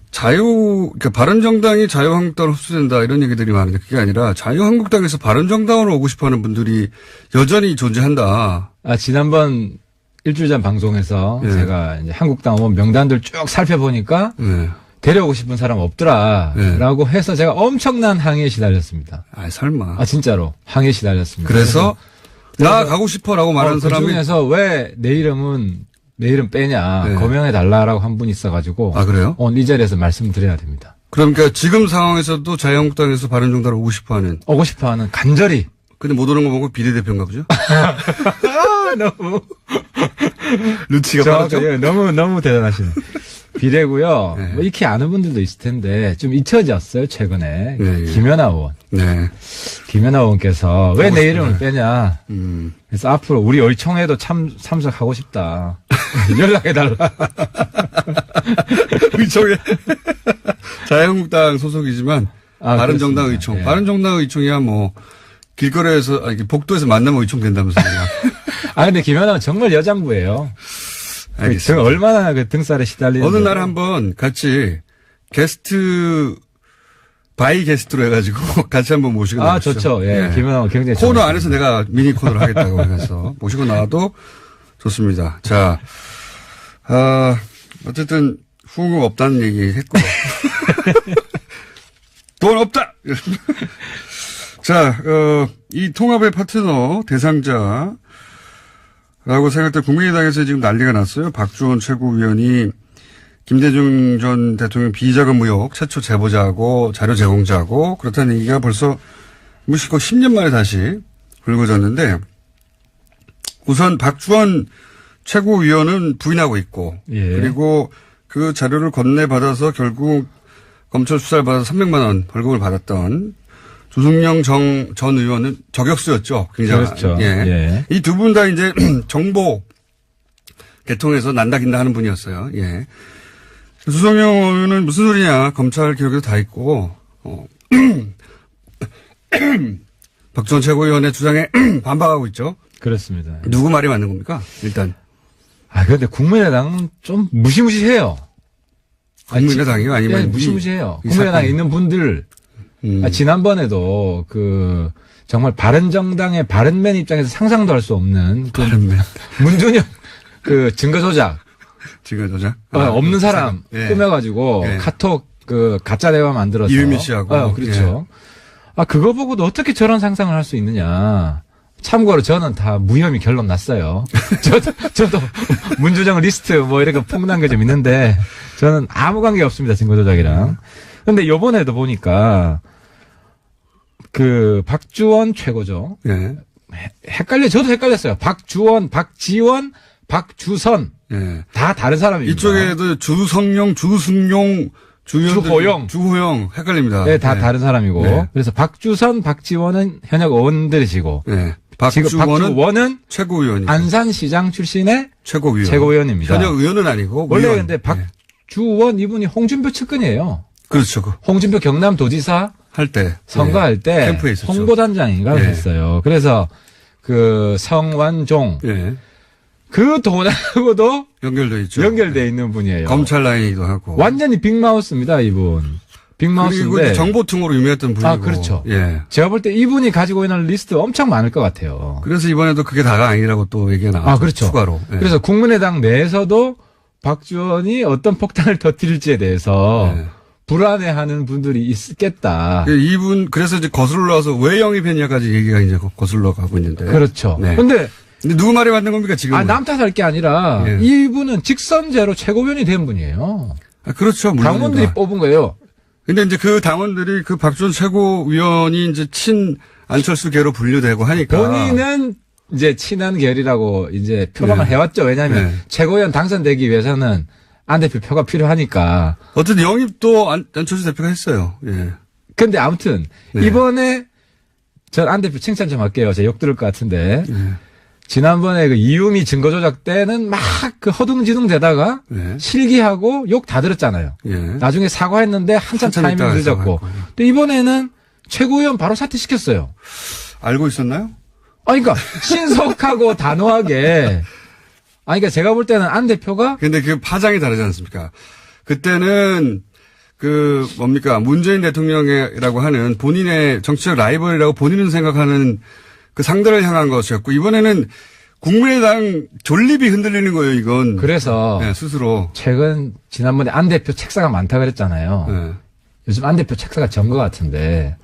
그러니까 바른정당이 자유한국당으로 흡수된다 이런 얘기들이 많은데 그게 아니라 자유한국당에서 바른정당으로 오고 싶어 하는 분들이 여전히 존재한다. 지난번 일주일 전 방송에서 네. 제가 이제 한국당 의원 명단들 쭉 살펴보니까 네. 데려오고 싶은 사람 없더라라고 해서 제가 엄청난 항의에 시달렸습니다. 아, 설마. 아 진짜로 항의에 시달렸습니다. 그래서 나 가고 싶어라고 말하는 그 사람이. 중에서 왜 내 이름 빼냐 네. 거명해 달라라고 한 분이 있어가지고 아, 그래요? 오늘 이 자리에서 말씀드려야 됩니다. 그러니까 지금 상황에서도 자유한국당에서 바른정당을 오고 싶어하는. 오고 싶어하는 간절히. 근데 못 오는 거 보고 비례대표인가 보죠? 너무 루치가 빠졌죠? 예, 너무 대단하시네. 비례고요. 네. 뭐 익히 아는 분들도 있을 텐데 좀 잊혀졌어요 최근에. 네, 예. 김연아 의원. 네. 김연아 의원께서 왜 내 이름을 빼냐. 음. 그래서 앞으로 우리 의총에도 참석하고 싶다. 연락해달라. 의총에. 자유한국당 소속이지만 아, 바른정당 그렇습니다. 의총. 예. 바른정당 의총이야 뭐 길거리에서 복도에서 만나면 의총 된다면서요. 아 근데 김연아는 정말 여장부예요. 알겠습니다. 얼마나 그 등살에 시달리는. 어느 날 한번 같이 바이 게스트로 해가지고 같이 한번 모시고 아 나오시죠. 좋죠. 예. 예. 김연아가 굉장히 코너 좋아하십니다. 안에서 내가 미니 코너를 하겠다고 해서 모시고 나와도 좋습니다. 자, 어쨌든 후원금 없다는 얘기 했고. 돈 없다! 자, 이 통합의 파트너 대상자라고 생각할 때 국민의당에서 지금 난리가 났어요. 박주원 최고위원이 김대중 전 대통령 비자금 의혹 최초 제보자고 자료 제공자고 그렇다는 얘기가 벌써 무시고 10년 만에 다시 불거졌는데 우선 박주원 최고위원은 부인하고 있고 예. 그리고 그 자료를 건네받아서 결국 검찰 수사를 받아서 300만 원 벌금을 받았던 조승영 전 의원은 저격수였죠. 굉장히. 그렇죠. 예. 예. 이 두 분 다 이제 정보 개통해서 난다긴다 하는 분이었어요. 예. 조승영 의원은 무슨 소리냐. 검찰 기록에도 다 있고, 박지원 최고위원의 주장에 반박하고 있죠. 그렇습니다. 누구 말이 맞는 겁니까? 일단. 아 근데 국민의당은 좀 무시무시해요. 국민의당이요? 아니면 예, 무시무시해요. 이 국민의당에 사건. 있는 분들. 지난번에도 정말 바른정당의 바른맨 입장에서 상상도 할 수 없는 바른맨. 문준영 증거 조작 지금 저자 없는 사람 예. 꾸며가지고 예. 카톡 가짜 대화 만들어서 이유미 씨하고. 그렇죠. 그거 보고도 어떻게 저런 상상을 할 수 있느냐. 참고로 저는 다 무혐의 결론 났어요. 저도 문주정 리스트 이렇게 폭로한 게 좀 있는데 저는 아무 관계 없습니다. 증거 조작이랑. 근데 요번에도 보니까 박주원 최고죠. 예. 저도 헷갈렸어요. 박주원, 박지원, 박주선. 예. 다 다른 사람입니다. 이쪽에도 주성용, 주승용, 주호영 헷갈립니다. 네, 다 예. 다른 사람이고. 네. 그래서 박주선, 박지원은 현역 의원들이시고. 예. 지금 박주원은 박주원은 최고위원이고. 안산시장 출신의 최고위원입니다. 최고위원입니다. 현역 의원은 아니고. 원래 위원. 근데 예. 박주원 이분이 홍준표 측근이에요. 그렇죠. 홍준표 경남도지사 할 때. 선거할 때 캠프에 있었죠. 홍보단장인가 예. 했어요. 그래서 성완종 예. 그 돈하고도 연결돼 있죠. 연결돼 있는 분이에요. 검찰 라인이기도 하고. 완전히 빅마우스입니다, 이분. 그리고 빅마우스인데. 정보통으로 유명했던 분이고. 그렇죠. 예. 제가 볼 때 이분이 가지고 있는 리스트 엄청 많을 것 같아요. 그래서 이번에도 그게 다가 아니라고 또 얘기가 나왔죠. 그렇죠. 추가로. 예. 그래서 국민의당 내에서도 박주원이 어떤 폭탄을 터뜨릴지에 대해서 예. 불안해하는 분들이 있겠다. 이분 그래서 이제 거슬러 와서 왜 영입했냐까지 얘기가 이제 거슬러 가고 있는데. 그렇죠. 네. 근데 누구 말이 맞는 겁니까 지금? 남 탓할 게 아니라 예. 이분은 직선제로 최고위원이 된 분이에요. 그렇죠. 물론입니다. 당원들이 뽑은 거예요. 근데 이제 그 당원들이 그 박주원 최고위원이 이제 친 안철수계로 분류되고 하니까. 본인은 이제 친한 결이라고 이제 표방을 네. 해왔죠. 왜냐하면 네. 최고위원 당선되기 위해서는 안 대표 표가 필요하니까. 어쨌든 영입도 안철수 대표가 했어요. 예. 근데 아무튼 네. 이번에 전 안 대표 칭찬 좀 할게요. 제가 욕 들을 것 같은데. 예. 지난번에 이유미 증거 조작 때는 막 허둥지둥 되다가 네. 실기하고 욕 다 들었잖아요. 예. 나중에 사과했는데 한참 타이밍 있다가 늦었고. 사과했고. 근데 이번에는 최고위원 바로 사퇴시켰어요. 알고 있었나요? 그러니까 신속하고 단호하게. 그러니까 제가 볼 때는 안 대표가 근데 그 파장이 다르지 않습니까? 그때는 문재인 대통령이라고 하는 본인의 정치적 라이벌이라고 본인은 생각하는 그 상대를 향한 것이었고, 이번에는 국민의당 존립이 흔들리는 거예요, 이건. 그래서 네, 스스로. 지난번에 안 대표 책사가 많다 그랬잖아요. 네. 요즘 안 대표 책사가 전 것 같은데.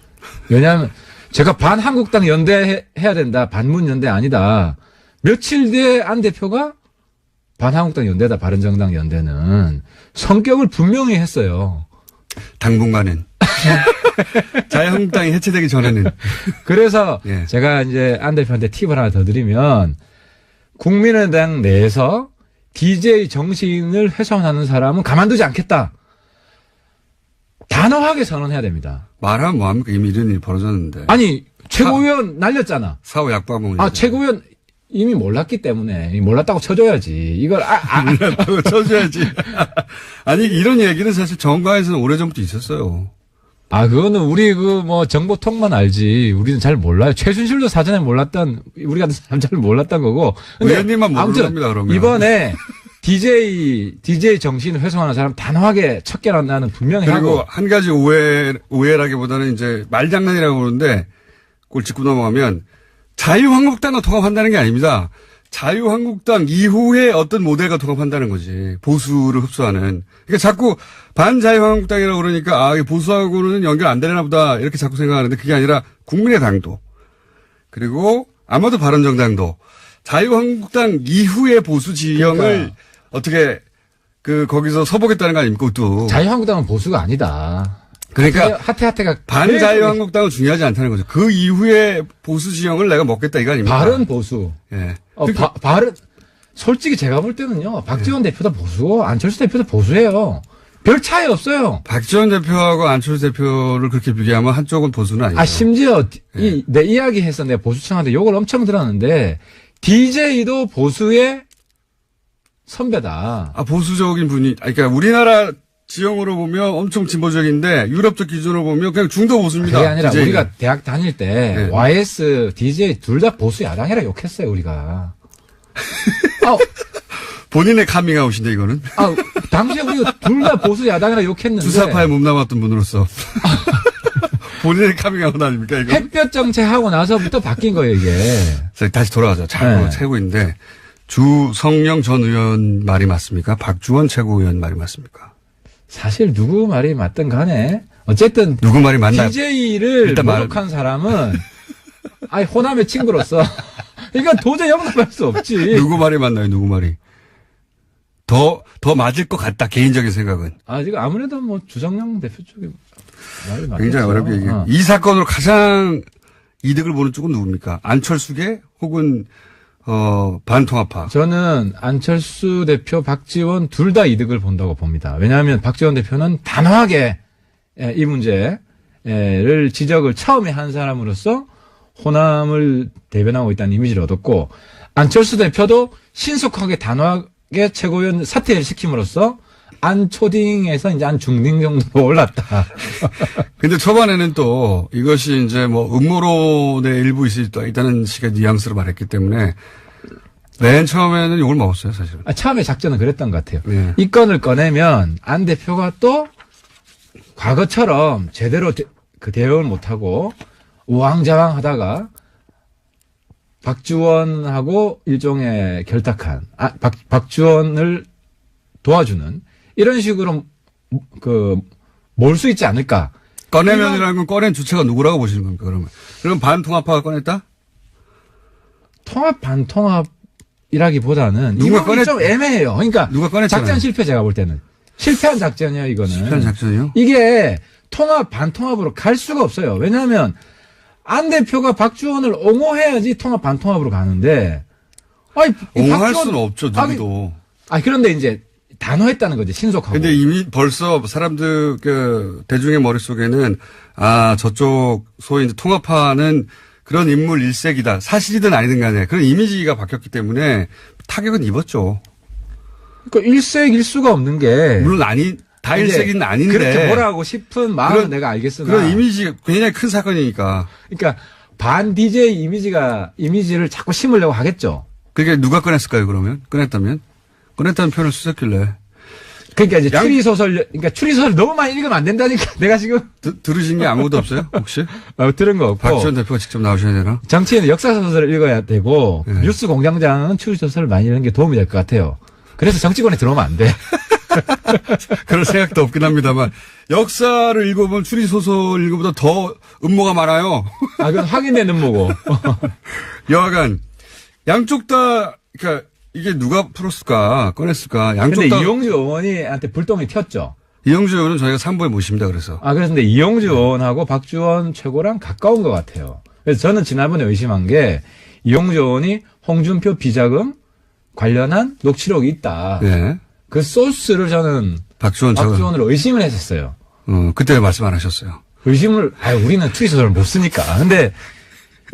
왜냐하면 제가 반한국당 연대해야 된다. 반문 연대 아니다. 며칠 뒤에 안 대표가 반한국당 연대다. 바른정당 연대는 성격을 분명히 했어요. 당분간은. 자유한국당이 해체되기 전에는. 그래서 예. 제가 이제 안 대표한테 팁을 하나 더 드리면 국민의당 내에서 DJ 정신을 훼손하는 사람은 가만두지 않겠다. 단호하게 선언해야 됩니다. 말하면 뭐합니까? 이미 이런 일이 벌어졌는데. 아니 최고위원 날렸잖아. 사후 약방문. 최고위원 이미 몰랐기 때문에 몰랐다고 쳐줘야지. 이걸 몰랐다고 쳐줘야지. 아니 이런 얘기는 사실 정가에서는 오래전부터 있었어요. 그거는 우리 정보통만 알지. 우리는 잘 몰라요. 최순실도 사전에 몰랐던, 우리 같은 사람 잘 몰랐던 거고. 근데 의원님만 모르는 아무튼 겁니다, 그러면. 이번에 DJ 정신을 훼손하는 사람 단호하게 척결한다는 분명히 그리고 하고. 한 가지 오해라기보다는 이제 말장난이라고 그러는데 그걸 짚고 넘어가면 자유한국당과 통합한다는 게 아닙니다. 자유한국당 이후에 어떤 모델과 통합한다는 거지. 보수를 흡수하는. 그러니까 자꾸 반자유한국당이라고 그러니까 보수하고는 연결 안 되나 보다 이렇게 자꾸 생각하는데 그게 아니라 국민의당도 그리고 아마도 바른정당도 자유한국당 이후의 보수 지형을 어떻게 거기서 서보겠다는 거 아닙니까? 또 자유한국당은 보수가 아니다. 그러니까 하태가 반자유한국당은 중요하지 않다는 거죠. 그 이후에 보수 지형을 내가 먹겠다 이거 아닙니까? 바른 보수. 예. 바른 솔직히 제가 볼 때는요. 박지원 대표도 보수고 안철수 대표도 보수예요. 별 차이 없어요. 박지원 대표하고 안철수 대표를 그렇게 비교하면 한쪽은 보수는 아니죠. 심지어 내 이야기해서 내가 보수층한테 욕을 엄청 들었는데 DJ도 보수의 선배다. 보수적인 분이 그러니까 우리나라 지형으로 보면 엄청 진보적인데 유럽적 기준으로 보면 그냥 중도 보수입니다. 그게 아니라 DJ는. 우리가 대학 다닐 때 YS, DJ 둘 다 보수 야당이라 욕했어요 우리가. 본인의 카밍아웃인데 이거는. 당시에 우리가 둘 다 보수 야당이라 욕했는데. 주사파에 몸담았던 분으로서. 본인의 카밍아웃 아닙니까 이거? 햇볕 정책하고 나서부터 바뀐 거예요 이게. 다시 돌아가자. 잘 채고 있는데 주성영 전 의원 말이 맞습니까? 박주원 최고위원 말이 맞습니까? 사실 누구 말이 맞든 간에 어쨌든 누구 말이 맞나요? DJ를 모독한 사람은 호남의 친구로서 이건 도저히 용납할 수 없지. 누구 말이 맞나요? 누구 말이? 더 맞을 것 같다. 개인적인 생각은. 지금 아무래도 주성영 대표 쪽에 말이 맞겠죠. 굉장히 어렵게 얘기해. 이 사건으로 가장 이득을 보는 쪽은 누굽니까? 안철수계 혹은 반통합파. 저는 안철수 대표, 박지원 둘 다 이득을 본다고 봅니다. 왜냐하면 박지원 대표는 단호하게 이 문제를 지적을 처음에 한 사람으로서 호남을 대변하고 있다는 이미지를 얻었고 안철수 대표도 신속하게 단호하게 최고위원 사퇴를 시킴으로써 안초딩에서 이제 안중딩 정도로 올랐다. 근데 초반에는 또 이것이 이제 음모론의 일부 있다는 식의 뉘앙스로 말했기 때문에 맨 처음에는 욕을 먹었어요, 사실은. 처음에 작전은 그랬던 것 같아요. 네. 이 건을 꺼내면 안 대표가 또 과거처럼 제대로 대응을 못하고 우왕좌왕 하다가 박지원하고 일종의 결탁한, 박지원을 도와주는 이런 식으로 몰 수 있지 않을까. 꺼내면이라는 건 꺼낸 주체가 누구라고 보시는 겁니까, 그러면? 그럼 반통합파가 꺼냈다? 통합, 반통합이라기보다는 누가 이건 좀 애매해요. 그러니까 누가 꺼냈잖아요. 작전 실패 제가 볼 때는. 실패한 작전이에요, 이거는. 실패한 작전이요? 이게 통합, 반통합으로 갈 수가 없어요. 왜냐하면 안 대표가 박지원을 옹호해야지 통합, 반통합으로 가는데. 옹호할 수는 없죠, 누구도. 그런데 이제 단호했다는 거지, 신속하고. 근데 이미 벌써 사람들, 대중의 머릿속에는, 저쪽, 소위 이제 통합파는 그런 인물 일색이다. 사실이든 아니든 간에 그런 이미지가 바뀌었기 때문에 타격은 입었죠. 그러니까 일색일수가 없는 게. 물론 다 일색은 아닌데. 그렇게 뭐라 하고 싶은 마음은 내가 알겠으나. 그런 이미지가 굉장히 큰 사건이니까. 그러니까 반 DJ 이미지를 자꾸 심으려고 하겠죠. 그게 누가 꺼냈을까요, 그러면? 꺼냈다면 표현을 쓰셨길래. 그러니까 이제 그러니까 추리소설 너무 많이 읽으면 안 된다니까. 내가 지금 들으신 게 아무도 없어요? 혹시? 들은 거 없고. 박지원 대표가 직접 나오셔야 되나? 정치인은 역사소설을 읽어야 되고 네. 뉴스 공장장은 추리소설을 많이 읽는 게 도움이 될 것 같아요. 그래서 정치권에 들어오면 안 돼. 그럴 생각도 없긴 합니다만 역사를 읽어보면 추리소설 읽어보다 더 음모가 많아요. 그건 확인되는 뭐고. 여하간 양쪽 다 그러니까 이게 누가 풀었을까 꺼냈을까 양쪽 근데 다 이용주 의원한테 불똥이 튀었죠. 이용주 의원은 저희가 3부에 모십니다. 그래서 그런데 이용주 의원하고 박지원 최고랑 가까운 것 같아요. 그래서 저는 지난번에 의심한 게 이용주 의원이 홍준표 비자금 관련한 녹취록이 있다. 네. 그 소스를 저는 박지원으로 의심을 했었어요. 그때 말씀 안 하셨어요. 우리는 추리소설을 못 쓰니까. 근데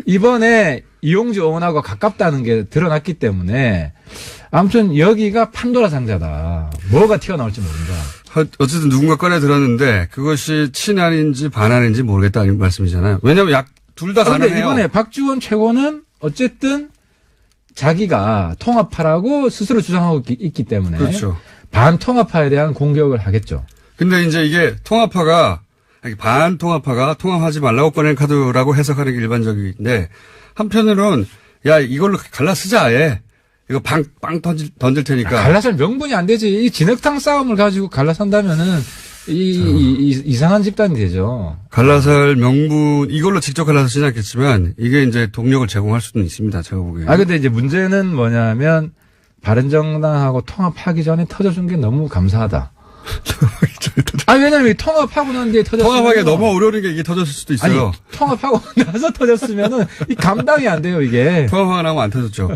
이번에 이용주 의원하고 가깝다는 게 드러났기 때문에 아무튼 여기가 판도라 상자다. 뭐가 튀어나올지 모른다. 어쨌든 누군가 꺼내 들었는데 그것이 친한인지 반한인지 모르겠다는 말씀이잖아요. 왜냐하면 둘 다 가능해요. 그런데 이번에 박지원 최고는 어쨌든 자기가 통합파라고 스스로 주장하고 있기 때문에 그렇죠. 반통합파에 대한 공격을 하겠죠. 근데 이제 이게 반통합파가 통합하지 말라고 꺼낸 카드라고 해석하는 게 일반적인데 한편으로는 야 이걸로 갈라 쓰자 아예. 이거 빵 던질 테니까. 갈라설 명분이 안 되지. 이 진흙탕 싸움을 가지고 갈라선다면은 이상한 집단이 되죠. 갈라설 명분 이걸로 직접 갈라서 쓰지 않겠지만 이게 이제 동력을 제공할 수는 있습니다. 제가 보기에. 근데 이제 문제는 뭐냐면 바른정당하고 통합하기 전에 터져준 게 너무 감사하다. 왜냐면 통합하고 난 뒤에 터졌으면. 통합하기 너무 어려운 게 이게 터졌을 수도 있어요. 통합하고 나서 터졌으면은 이 감당이 안 돼요, 이게. 통합하고 나면 안 터졌죠.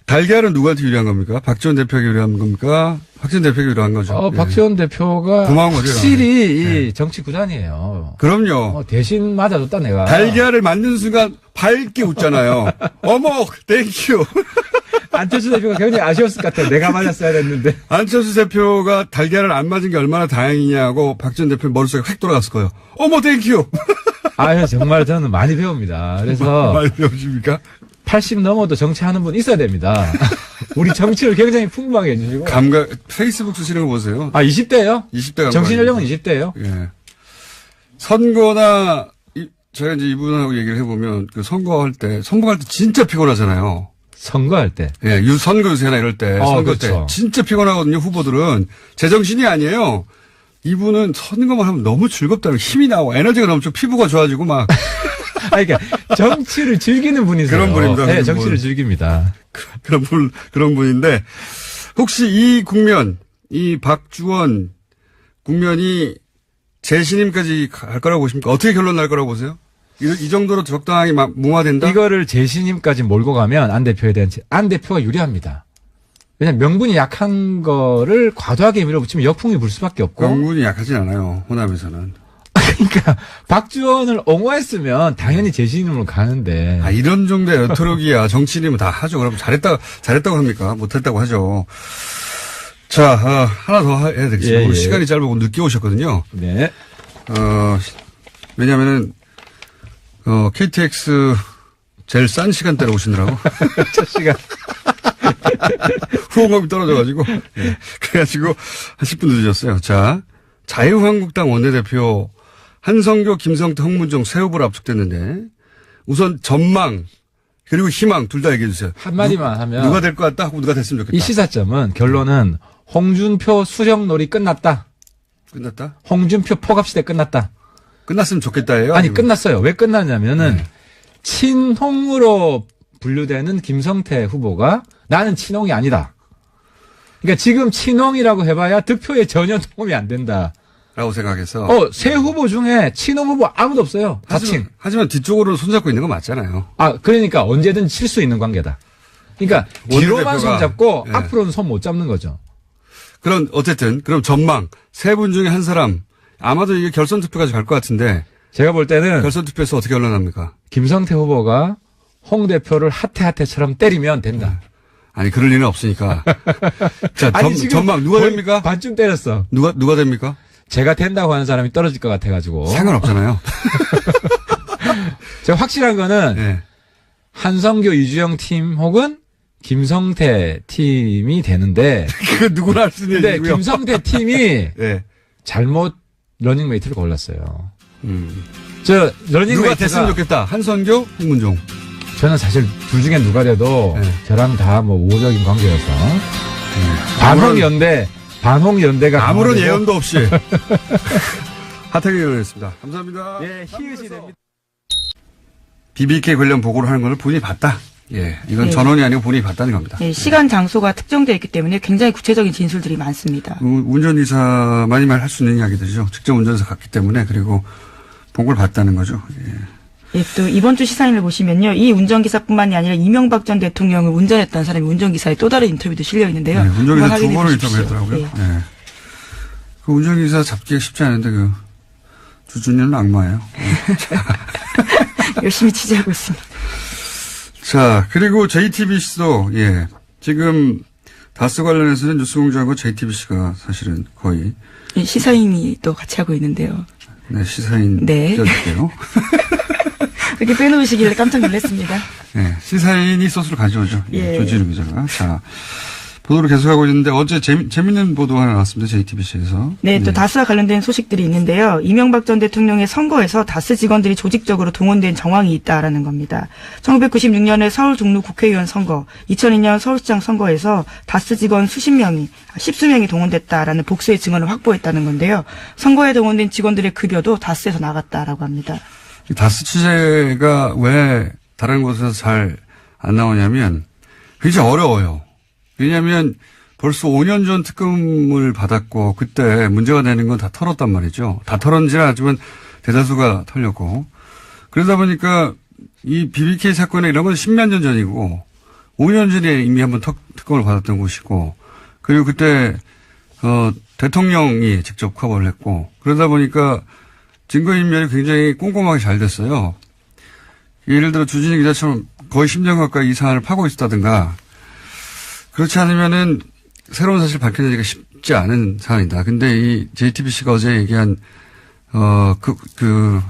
달걀은 누구한테 유리한 겁니까? 박지원 대표에게 유리한 겁니까? 박지원 대표에게 유리한 거죠. 박지원 대표가 고마운 거죠. 확실히 이 정치 구단이에요. 그럼요. 대신 맞아줬다 내가. 달걀을 만든 순간 밝게 웃잖아요. 어머, 땡큐. 안철수 대표가 굉장히 아쉬웠을 것 같아요. 내가 맞았어야 됐는데. 안철수 대표가 달걀을 안 맞은 게 얼마나 다행이냐고 박지원 대표 머릿속에 획 돌아갔을 거예요. 어머, 땡큐. 정말 저는 많이 배웁니다. 그래서. 많이 배우십니까? 80 넘어도 정치하는 분 있어야 됩니다. 우리 정치를 굉장히 풍부하게 해주시고. 페이스북 쓰시는 거 보세요. 20대요? 20대 정신연령은 20대예요. 예. 선거나, 제가 이제 이분하고 얘기를 해보면, 선거할 때 진짜 피곤하잖아요. 선거할 때. 예, 선거 유세나 이럴 때, 선거 그렇죠. 때. 진짜 피곤하거든요, 후보들은. 제정신이 아니에요. 이분은 선거만 하면 너무 즐겁다고 힘이 나와. 에너지가 넘치고 피부가 좋아지고 막. 그러니까 정치를 즐기는 분이세요. 그런 분입니다. 네, 정치를 즐깁니다. 그런 분인데 혹시 이 국면, 이 박지원 국면이 재신임까지 갈 거라고 보십니까? 어떻게 결론 날 거라고 보세요? 이 정도로 적당하게 무마된다? 이거를 재신임까지 몰고 가면 안 대표가 유리합니다. 왜냐면 명분이 약한 거를 과도하게 밀어붙이면 역풍이 불 수밖에 없고. 명분이 약하진 않아요. 호남에서는. 그러니까 박지원을 옹호했으면 당연히 재신임으로 가는데. 이런 정도의 레토릭이야. 정치인이면 다 하죠. 그럼 잘했다고 합니까? 못했다고 하죠. 자, 하나 더 해야 되겠습니다. 우리 시간이 짧고 늦게 오셨거든요. 네. 왜냐면은 KTX 제일 싼 시간대로 오시느라고. 첫 시간. 후원금이 떨어져가지고. 네. 그래가지고 한 10분 늦으셨어요. 자, 자유한국당 원내대표 한성교, 김성태, 홍문종 새 후보로 압축됐는데 우선 전망 그리고 희망 둘 다 얘기해 주세요. 한마디만 하면. 누가 될 것 같다 하고 누가 됐으면 좋겠다. 이 시사점은 결론은 홍준표 수령놀이 끝났다. 끝났다? 홍준표 포갑시대 끝났다. 끝났으면 좋겠다예요? 아니 끝났어요. 왜 끝났냐면은 친홍으로 분류되는 김성태 후보가 나는 친홍이 아니다. 그러니까 지금 친홍이라고 해봐야 득표에 전혀 도움이 안 된다. 라고 생각해서. 새 후보 중에 친홍 후보 아무도 없어요. 하지만 뒤쪽으로 손잡고 있는 거 맞잖아요. 그러니까 언제든 칠 수 있는 관계다. 그러니까 뒤로만 손잡고 네. 앞으로는 손 못 잡는 거죠. 그럼 전망 세 분 중에 한 사람 아마도 이게 결선 투표까지 갈 것 같은데. 제가 볼 때는 결선 투표에서 어떻게 결론납니까? 김성태 후보가 홍 대표를 하태하태처럼 때리면 된다. 아니 그럴 리는 없으니까. 자, 전망 누가 됩니까? 반쯤 때렸어. 누가 됩니까? 제가 된다고 하는 사람이 떨어질 것 같아가지고. 상관없잖아요. 제가 확실한 거는 네. 한성교 이주영 팀 혹은 김성태 팀이 되는데 그거 누구나 할 수 있는 근데 얘기고요. 김성태 팀이 예. 잘못 러닝메이트를 골랐어요. 음. 저 누가 러닝메이트가 됐으면 좋겠다. 한선교, 홍문종. 저는 사실 둘 중에 누가 돼도 네. 저랑 다 뭐 우호적인 관계여서 반홍연대가 아무런 강화되고 예언도 없이 하태경 의원이었습니다. 감사합니다. 예, 히읗이 됩니다. BBK 관련 보고를 하는 걸 본인이 봤다. 예, 이건 네. 전원이 아니고 본인이 봤다는 겁니다. 네, 시간, 장소가 특정되어 있기 때문에 굉장히 구체적인 진술들이 많습니다. 운전기사만이 말 할 수 있는 이야기들이죠. 직접 운전해서 갔기 때문에 그리고 본 걸 봤다는 거죠. 예. 예, 또 이번 주 시사인을 보시면요. 이 운전기사뿐만이 아니라 이명박 전 대통령을 운전했던 사람이 운전기사의 또 다른 인터뷰도 실려 있는데요. 네, 운전기사 한번 두 확인해 번을 보십시오. 인터뷰했더라고요. 예. 예. 그 운전기사 잡기가 쉽지 않은데 그 주준이는 악마예요. 열심히 취재하고 있습니다. 자, 그리고 JTBC도, 예, 지금 다스 관련해서는 뉴스공장하고 JTBC가 사실은 거의, 예, 시사인이 또 같이 하고 있는데요. 네, 시사인 네. 껴줄게요. 이렇게 빼놓으시길래 깜짝 놀랐습니다. 예, 시사인이 소스를 가져오죠. 예, 예. 조진우 기자가. 자, 보도를 계속하고 있는데 어제 재밌는 보도 하나 나왔습니다. JTBC에서. 네, 또 다스와 관련된 소식들이 있는데요. 이명박 전 대통령의 선거에서 다스 직원들이 조직적으로 동원된 정황이 있다라는 겁니다. 1996년에 서울 종로 국회의원 선거, 2002년 서울시장 선거에서 다스 직원 십수 명이 동원됐다라는 복수의 증언을 확보했다는 건데요. 선거에 동원된 직원들의 급여도 다스에서 나갔다라고 합니다. 다스 취재가 왜 다른 곳에서 잘 안 나오냐면 굉장히 어려워요. 왜냐하면 벌써 5년 전 특검을 받았고 그때 문제가 되는 건 다 털었단 말이죠. 다 털었는지는 아니지만 대다수가 털렸고 그러다 보니까 이 BBK 사건에 이런 건 10몇 년 전이고 5년 전에 이미 한번 특검을 받았던 곳이고 그리고 그때 대통령이 직접 커버를 했고 그러다 보니까 증거인멸이 굉장히 꼼꼼하게 잘 됐어요. 예를 들어 주진희 기자처럼 거의 10년 가까이 이 사안을 파고 있었다든가 그렇지 않으면은 새로운 사실 밝혀내기가 쉽지 않은 사안이다. 근데 이 JTBC가 어제 얘기한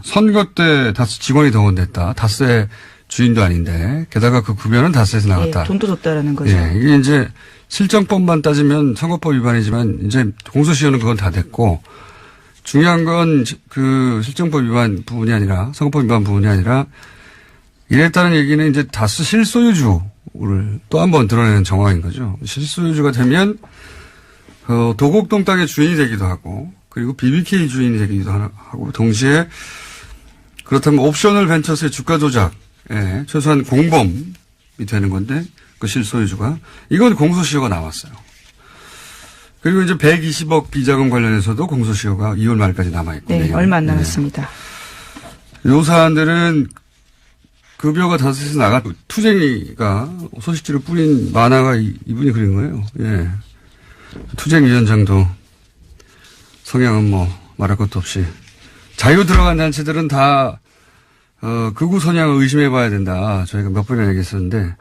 선거 때 다스 직원이 동원됐다. 다스의 주인도 아닌데 게다가 그 급여는 다스에서 나갔다. 예, 돈도 줬다라는 거죠. 예, 이게 이제 실정법만 따지면 선거법 위반이지만 이제 공소시효는 그건 다 됐고 중요한 건 그 실정법 위반 부분이 아니라 선거법 위반 부분이 아니라 이랬다는 얘기는 이제 다스 실소유주를 또 한 번 드러내는 정황인 거죠. 실소유주가 되면 도곡동 땅의 주인이 되기도 하고 그리고 BBK 주인이 되기도 하고 동시에 그렇다면 옵셔널 벤처스의 주가 조작에 최소한 공범이 되는 건데 그 실소유주가 이건 공소시효가 나왔어요. 그리고 이제 120억 비자금 관련해서도 공소시효가 2월 말까지 남아있고. 네, 얼마 안 남았습니다. 요 사안들은 급여가 다스에서 나갔고 투쟁이가 소식지를 뿌린 만화가 이분이 그린 거예요. 예. 투쟁위원장도 성향은 뭐 말할 것도 없이 자유 들어간 단체들은 다 극우 선양을 의심해 봐야 된다. 저희가 몇 번이나 얘기했었는데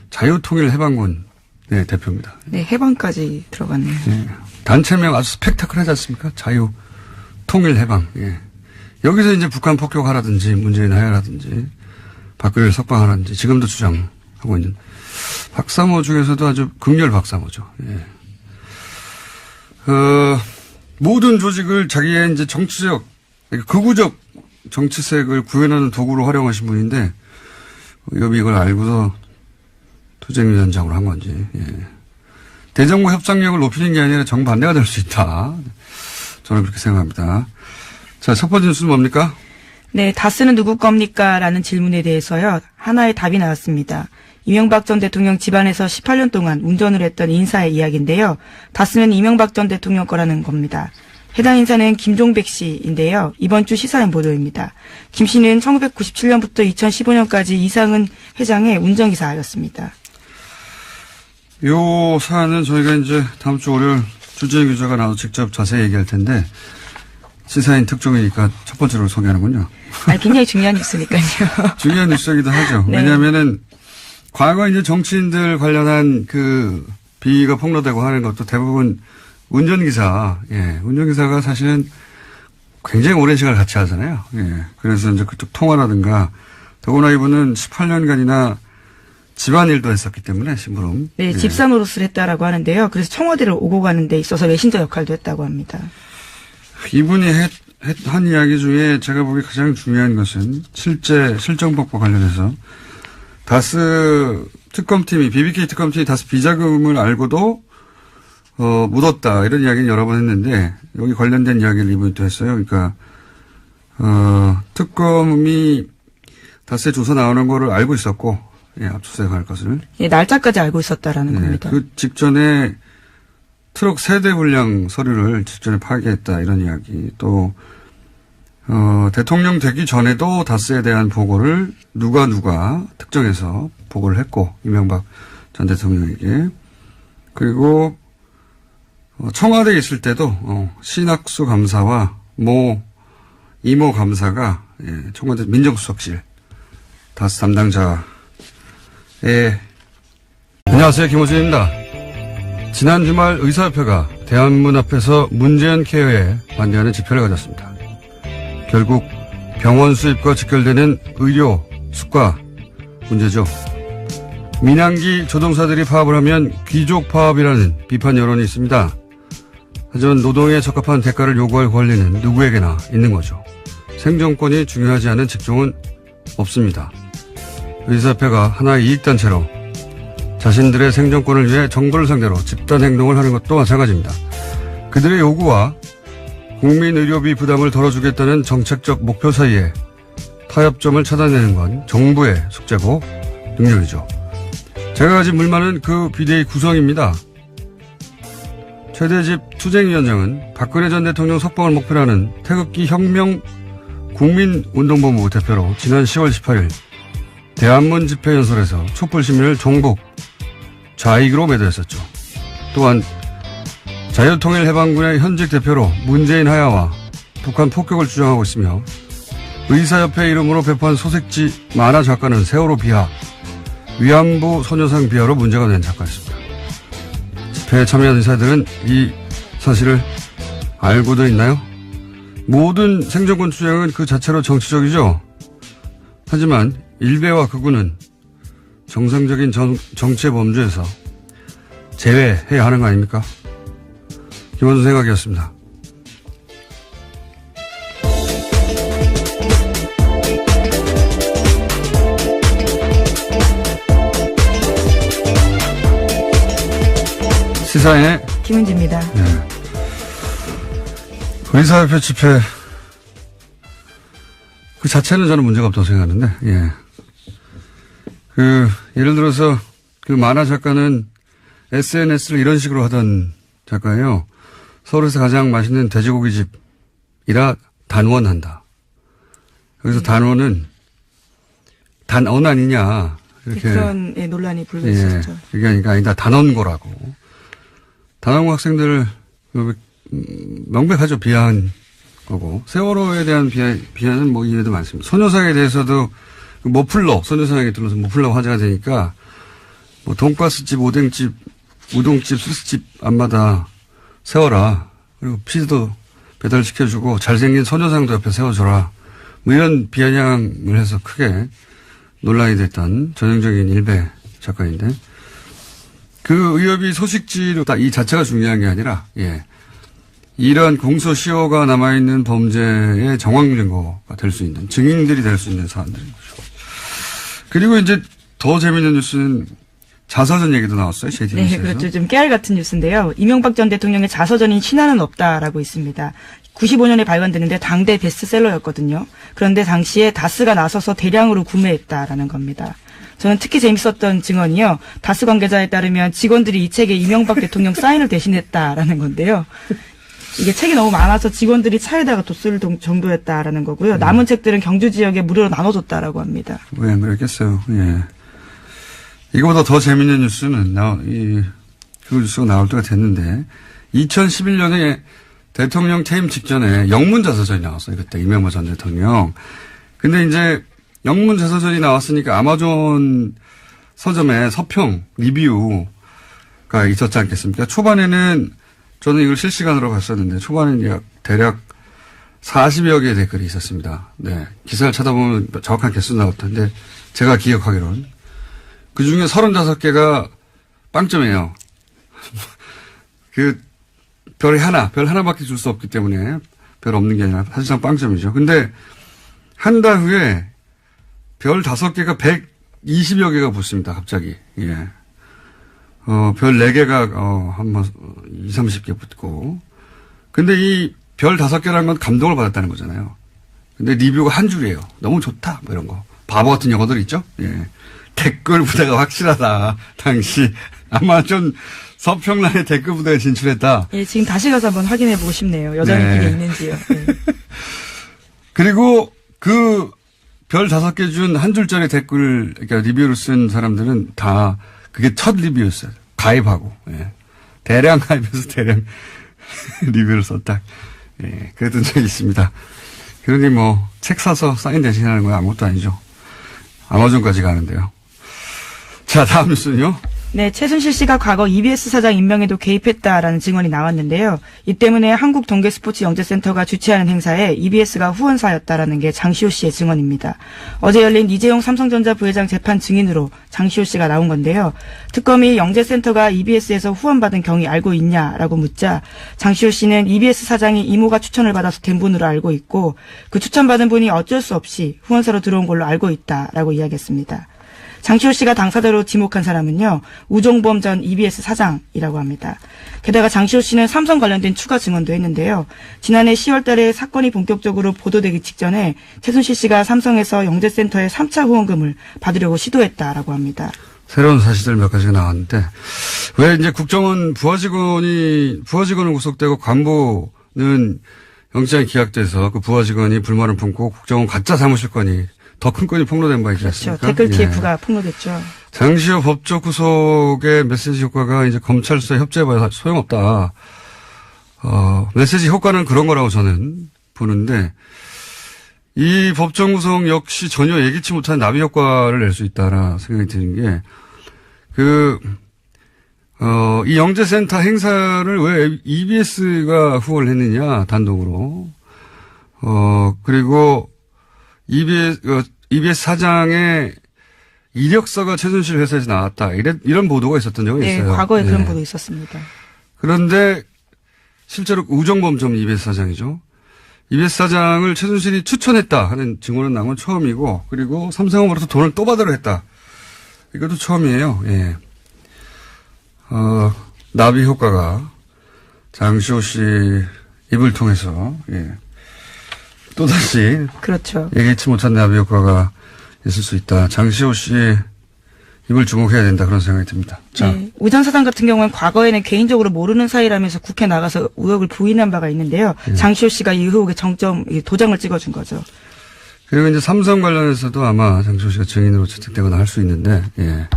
자유통일해방군 네, 대표입니다. 네, 해방까지 들어갔네요. 예. 단체명 아주 스펙타클하지 않습니까? 자유통일해방. 예. 여기서 이제 북한 폭격하라든지 문재인 하야라든지 박근혜를 석방하라든지 지금도 주장하고 있는 박사모 중에서도 아주 극렬 박사모죠. 예. 모든 조직을 자기의 이제 정치적, 극우적 정치색을 구현하는 도구로 활용하신 분인데 여비 이걸 알고서 투쟁위원장으로 한 건지. 예. 대정부 협상력을 높이는 게 아니라 정반대가 될 수 있다. 저는 그렇게 생각합니다. 자, 첫 번째 뉴스는 뭡니까? 네, 다스는 누구 겁니까? 라는 질문에 대해서요. 하나의 답이 나왔습니다. 이명박 전 대통령 집안에서 18년 동안 운전을 했던 인사의 이야기인데요. 다스는 이명박 전 대통령 거라는 겁니다. 해당 인사는 김종백 씨인데요. 이번 주 시사인 보도입니다. 김 씨는 1997년부터 2015년까지 이상은 회장의 운전기사였습니다. 요 사안은 저희가 이제 다음 주 월요일 주진우 기자가 나와서 직접 자세히 얘기할 텐데 시사인 특종이니까 첫 번째로 소개하는군요. 굉장히 중요한 뉴스니까요. 중요한 뉴스이기도 하죠. 네. 왜냐하면은 과거 이제 정치인들 관련한 그 비위가 폭로되고 하는 것도 대부분 운전기사, 예, 운전기사가 사실은 굉장히 오랜 시간을 같이 하잖아요. 예, 그래서 이제 그쪽 통화라든가 더구나 이분은 18년간이나 집안일도 했었기 때문에 심부름. 네, 예. 집사 노릇을 했다라고 하는데요. 그래서 청와대를 오고 가는 데 있어서 메신저 역할도 했다고 합니다. 이분이 한 이야기 중에 제가 보기 가장 중요한 것은 실정법과 관련해서 다스 특검팀이, BBK 특검팀이 다스 비자금을 알고도 묻었다. 이런 이야기는 여러 번 했는데, 여기 관련된 이야기를 이분이 또 했어요. 그러니까, 특검이 다스에 조사 나오는 거를 알고 있었고, 예, 압수수색할 것을. 예, 날짜까지 알고 있었다라는 네, 겁니다. 그 직전에 트럭 세대 분량 서류를 직전에 파기했다. 이런 이야기. 또, 대통령 되기 전에도 다스에 대한 보고를 누가 특정해서 보고를 했고, 이명박 전 대통령에게. 그리고, 청와대에 있을 때도, 신학수 감사와 이모 감사가, 예, 청와대 민정수석실, 다스 담당자에, 안녕하세요. 김호준입니다. 지난 주말 의사협회가 대한문 앞에서 문재인 케어에 반대하는 집회를 가졌습니다. 결국 병원 수입과 직결되는 의료, 수가 문제죠. 민항기 조종사들이 파업을 하면 귀족 파업이라는 비판 여론이 있습니다. 하지만 노동에 적합한 대가를 요구할 권리는 누구에게나 있는 거죠. 생존권이 중요하지 않은 직종은 없습니다. 의사협회가 하나의 이익단체로 자신들의 생존권을 위해 정부를 상대로 집단 행동을 하는 것도 마찬가지입니다. 그들의 요구와 국민 의료비 부담을 덜어주겠다는 정책적 목표 사이에 타협점을 찾아내는 건 정부의 숙제고 능력이죠. 제가 가진 불만은 그 비대위 구성입니다. 최대집 투쟁위원장은 박근혜 전 대통령 석방을 목표로 하는 태극기 혁명 국민운동본부 대표로 지난 10월 18일 대한문 집회 연설에서 촛불 시민을 종북, 좌익으로 매도했었죠. 또한 자유통일해방군의 현직 대표로 문재인 하야와 북한 폭격을 주장하고 있으며 의사협회 이름으로 배포한 소색지 만화 작가는 세월호 비하, 위안부 소녀상 비하로 문제가 된 작가였습니다. 집회에 참여한 의사들은 이 사실을 알고도 있나요? 모든 생존권 주장은 그 자체로 정치적이죠. 하지만 일베와 극우는 정상적인 정치의 범주에서 제외해야 하는 거 아닙니까? 김원준 생각이었습니다. 시사의 김은지입니다. 네. 의사협회 집회 그 자체는 저는 문제가 없다고 생각하는데, 예. 예를 들어서 그 만화 작가는 SNS를 이런 식으로 하던 작가예요. 서울에서 가장 맛있는 돼지고기 집이라 단원한다. 여기서 단원은 단언 아니냐. 이렇게. 그런 논란이 불고 있었죠. 예. 그게 아니다. 단원고라고. 단원고 학생들을 명백하죠. 비하한 거고. 세월호에 대한 비하는 뭐 이해도 많습니다. 소녀상에 대해서도 머플러, 소녀상에 들어서 머플러 화제가 되니까 뭐 돈가스집, 오뎅집, 우동집, 수수집 앞마다 세워라. 그리고 피자도 배달시켜주고 잘생긴 소녀상도 옆에 세워줘라. 뭐 이런 비아냥을 해서 크게 논란이 됐던 전형적인 일베 작가인데 그 의협이 소식지로 이 자체가 중요한 게 아니라 예. 이런 공소시효가 남아있는 범죄의 정황증거가 될 수 있는 증인들이 될 수 있는 사안들인 거죠. 그리고 이제 더 재미있는 뉴스는 자서전 얘기도 나왔어요. JTBC에서. 네, 그렇죠. 좀 깨알 같은 뉴스인데요. 이명박 전 대통령의 자서전인 신화는 없다라고 있습니다. 95년에 발간됐는데 당대 베스트셀러였거든요. 그런데 당시에 다스가 나서서 대량으로 구매했다라는 겁니다. 저는 특히 재밌었던 증언이요. 다스 관계자에 따르면 직원들이 이 책에 이명박 대통령 사인을 대신했다라는 건데요. 이게 책이 너무 많아서 직원들이 차에다가 또 쓸 정도였다라는 거고요. 남은 책들은 경주 지역에 무료로 나눠줬다라고 합니다. 왜 그랬겠어요. 예. 이거보다 더 재밌는 뉴스는 그 뉴스가 나올 때가 됐는데 2011년에 대통령 퇴임 직전에 영문 자서전이 나왔어요. 그때 이명박 전 대통령. 근데 이제 영문 자서전이 나왔으니까 아마존 서점에 서평 리뷰가 있었지 않겠습니까? 초반에는 저는 이걸 실시간으로 봤었는데 초반에는 대략 40여 개의 댓글이 있었습니다. 네. 기사를 찾아보면 정확한 개수 나올 텐데 제가 기억하기로는. 그 중에 35개가 빵점이에요. 별 하나밖에 줄 수 없기 때문에 별 없는 게 아니라 사실상 빵점이죠. 근데 한 달 후에 별 5개가 120여 개가 붙습니다, 갑자기. 예. 별 4개가, 한 20, 30개 붙고. 근데 이 별 5개라는 건 감동을 받았다는 거잖아요. 근데 리뷰가 한 줄이에요. 너무 좋다, 뭐 이런 거. 바보 같은 영어들 있죠? 예. 댓글 부대가 확실하다. 당시. 아마 좀 서평란에 댓글 부대가 진출했다. 예, 지금 다시 가서 한번 확인해 보고 싶네요. 여전히 네. 그게 있는지요. 네. 그리고 그 별 5개 준 한 줄짜리 댓글, 그러니까 리뷰를 쓴 사람들은 다 그게 첫 리뷰였어요. 가입하고. 예. 대량 가입해서 대량 리뷰를 썼다. 예. 그랬던 적이 있습니다. 그러니 뭐 책 사서 사인 대신하는 건 아무것도 아니죠. 아마존까지 가는데요. 자, 다음 뉴스는요. 네, 최순실 씨가 과거 EBS 사장 임명에도 개입했다라는 증언이 나왔는데요. 이 때문에 한국동계스포츠영재센터가 주최하는 행사에 EBS가 후원사였다라는 게 장시호 씨의 증언입니다. 어제 열린 이재용 삼성전자 부회장 재판 증인으로 장시호 씨가 나온 건데요. 특검이 영재센터가 EBS에서 후원받은 경위 알고 있냐라고 묻자 장시호 씨는 EBS 사장이 이모가 추천을 받아서 된 분으로 알고 있고 그 추천받은 분이 어쩔 수 없이 후원사로 들어온 걸로 알고 있다라고 이야기했습니다. 장시호 씨가 당사자로 지목한 사람은요, 우종범 전 EBS 사장이라고 합니다. 게다가 장시호 씨는 삼성 관련된 추가 증언도 했는데요. 지난해 10월 달에 사건이 본격적으로 보도되기 직전에 최순실 씨가 삼성에서 영재센터에 3차 후원금을 받으려고 시도했다라고 합니다. 새로운 사실들 몇 가지가 나왔는데, 왜 이제 국정원 부하직원을 구속되고 간부는 영장이 기각돼서 그 부하직원이 불만을 품고 국정원 가짜 사무실건이 더 큰 건이 폭로된 바 있지 않습니까? 그렇죠. 댓글 TF가 폭로됐죠. 장시호 법적 구속의 메시지 효과가 이제 검찰 수사 협조해봐야 소용없다. 메시지 효과는 그런 거라고 저는 보는데, 이 법정 구속 역시 전혀 예기치 못한 나비 효과를 낼 수 있다라 생각이 드는 게, 이 영재센터 행사를 왜 EBS가 후원을 했느냐, 단독으로. 그리고 EBS 사장의 이력서가 최순실 회사에서 나왔다. 이런 보도가 있었던 적이 네, 있어요. 과거에 네. 그런 보도 있었습니다. 그런데 실제로 우정범 전 EBS 사장이죠. EBS 사장을 최순실이 추천했다 하는 증언은 나온 건 처음이고, 그리고 삼성으로부터 돈을 또 받으려 했다. 이것도 처음이에요. 예. 나비 효과가 장시호 씨 입을 통해서, 예. 또다시. 그렇죠. 예기치 못한 나비 효과가 있을 수 있다. 장시호 씨 입을 주목해야 된다. 그런 생각이 듭니다. 자. 네, 우 전 사장 같은 경우는 과거에는 개인적으로 모르는 사이라면서 국회 나가서 의혹을 부인한 바가 있는데요. 장시호 씨가 이 의혹의 도장을 찍어준 거죠. 그리고 이제 삼성 관련해서도 아마 장시호 씨가 증인으로 채택되거나 할 수 있는데, 예.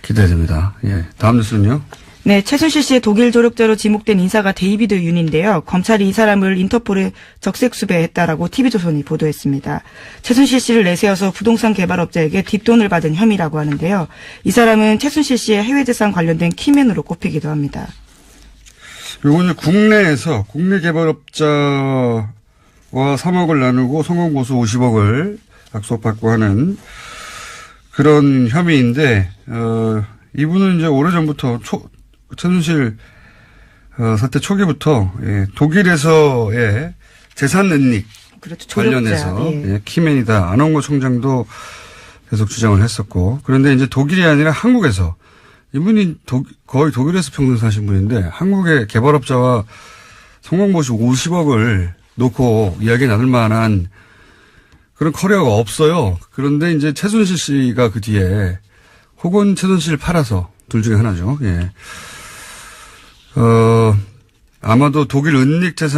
기대됩니다. 예. 다음 뉴스는요? 네, 최순실 씨의 독일 조력자로 지목된 인사가 데이비드 윤인데요. 검찰이 이 사람을 인터폴에 적색 수배했다라고 TV조선이 보도했습니다. 최순실 씨를 내세워서 부동산 개발업자에게 뒷돈을 받은 혐의라고 하는데요. 이 사람은 최순실 씨의 해외재산 관련된 키맨으로 꼽히기도 합니다. 요거는 국내에서 국내 개발업자와 3억을 나누고 성공보수 50억을 약속받고 하는 그런 혐의인데, 이분은 이제 오래전부터 최순실 사태 초기부터 독일에서의 재산 은닉 그렇죠. 관련해서 키맨이다. 안홍구 총장도 계속 주장을 했었고, 그런데 이제 독일이 아니라 한국에서 이분이 거의 독일에서 평생 사신 분인데 한국의 개발업자와 성공보수 50억을 놓고 이야기 나눌 만한 그런 커리어가 없어요. 그런데 이제 최순실 씨가 그 뒤에 혹은 최순실을 팔아서 둘 중에 하나죠. 예. 아마도 독일 은닉 재산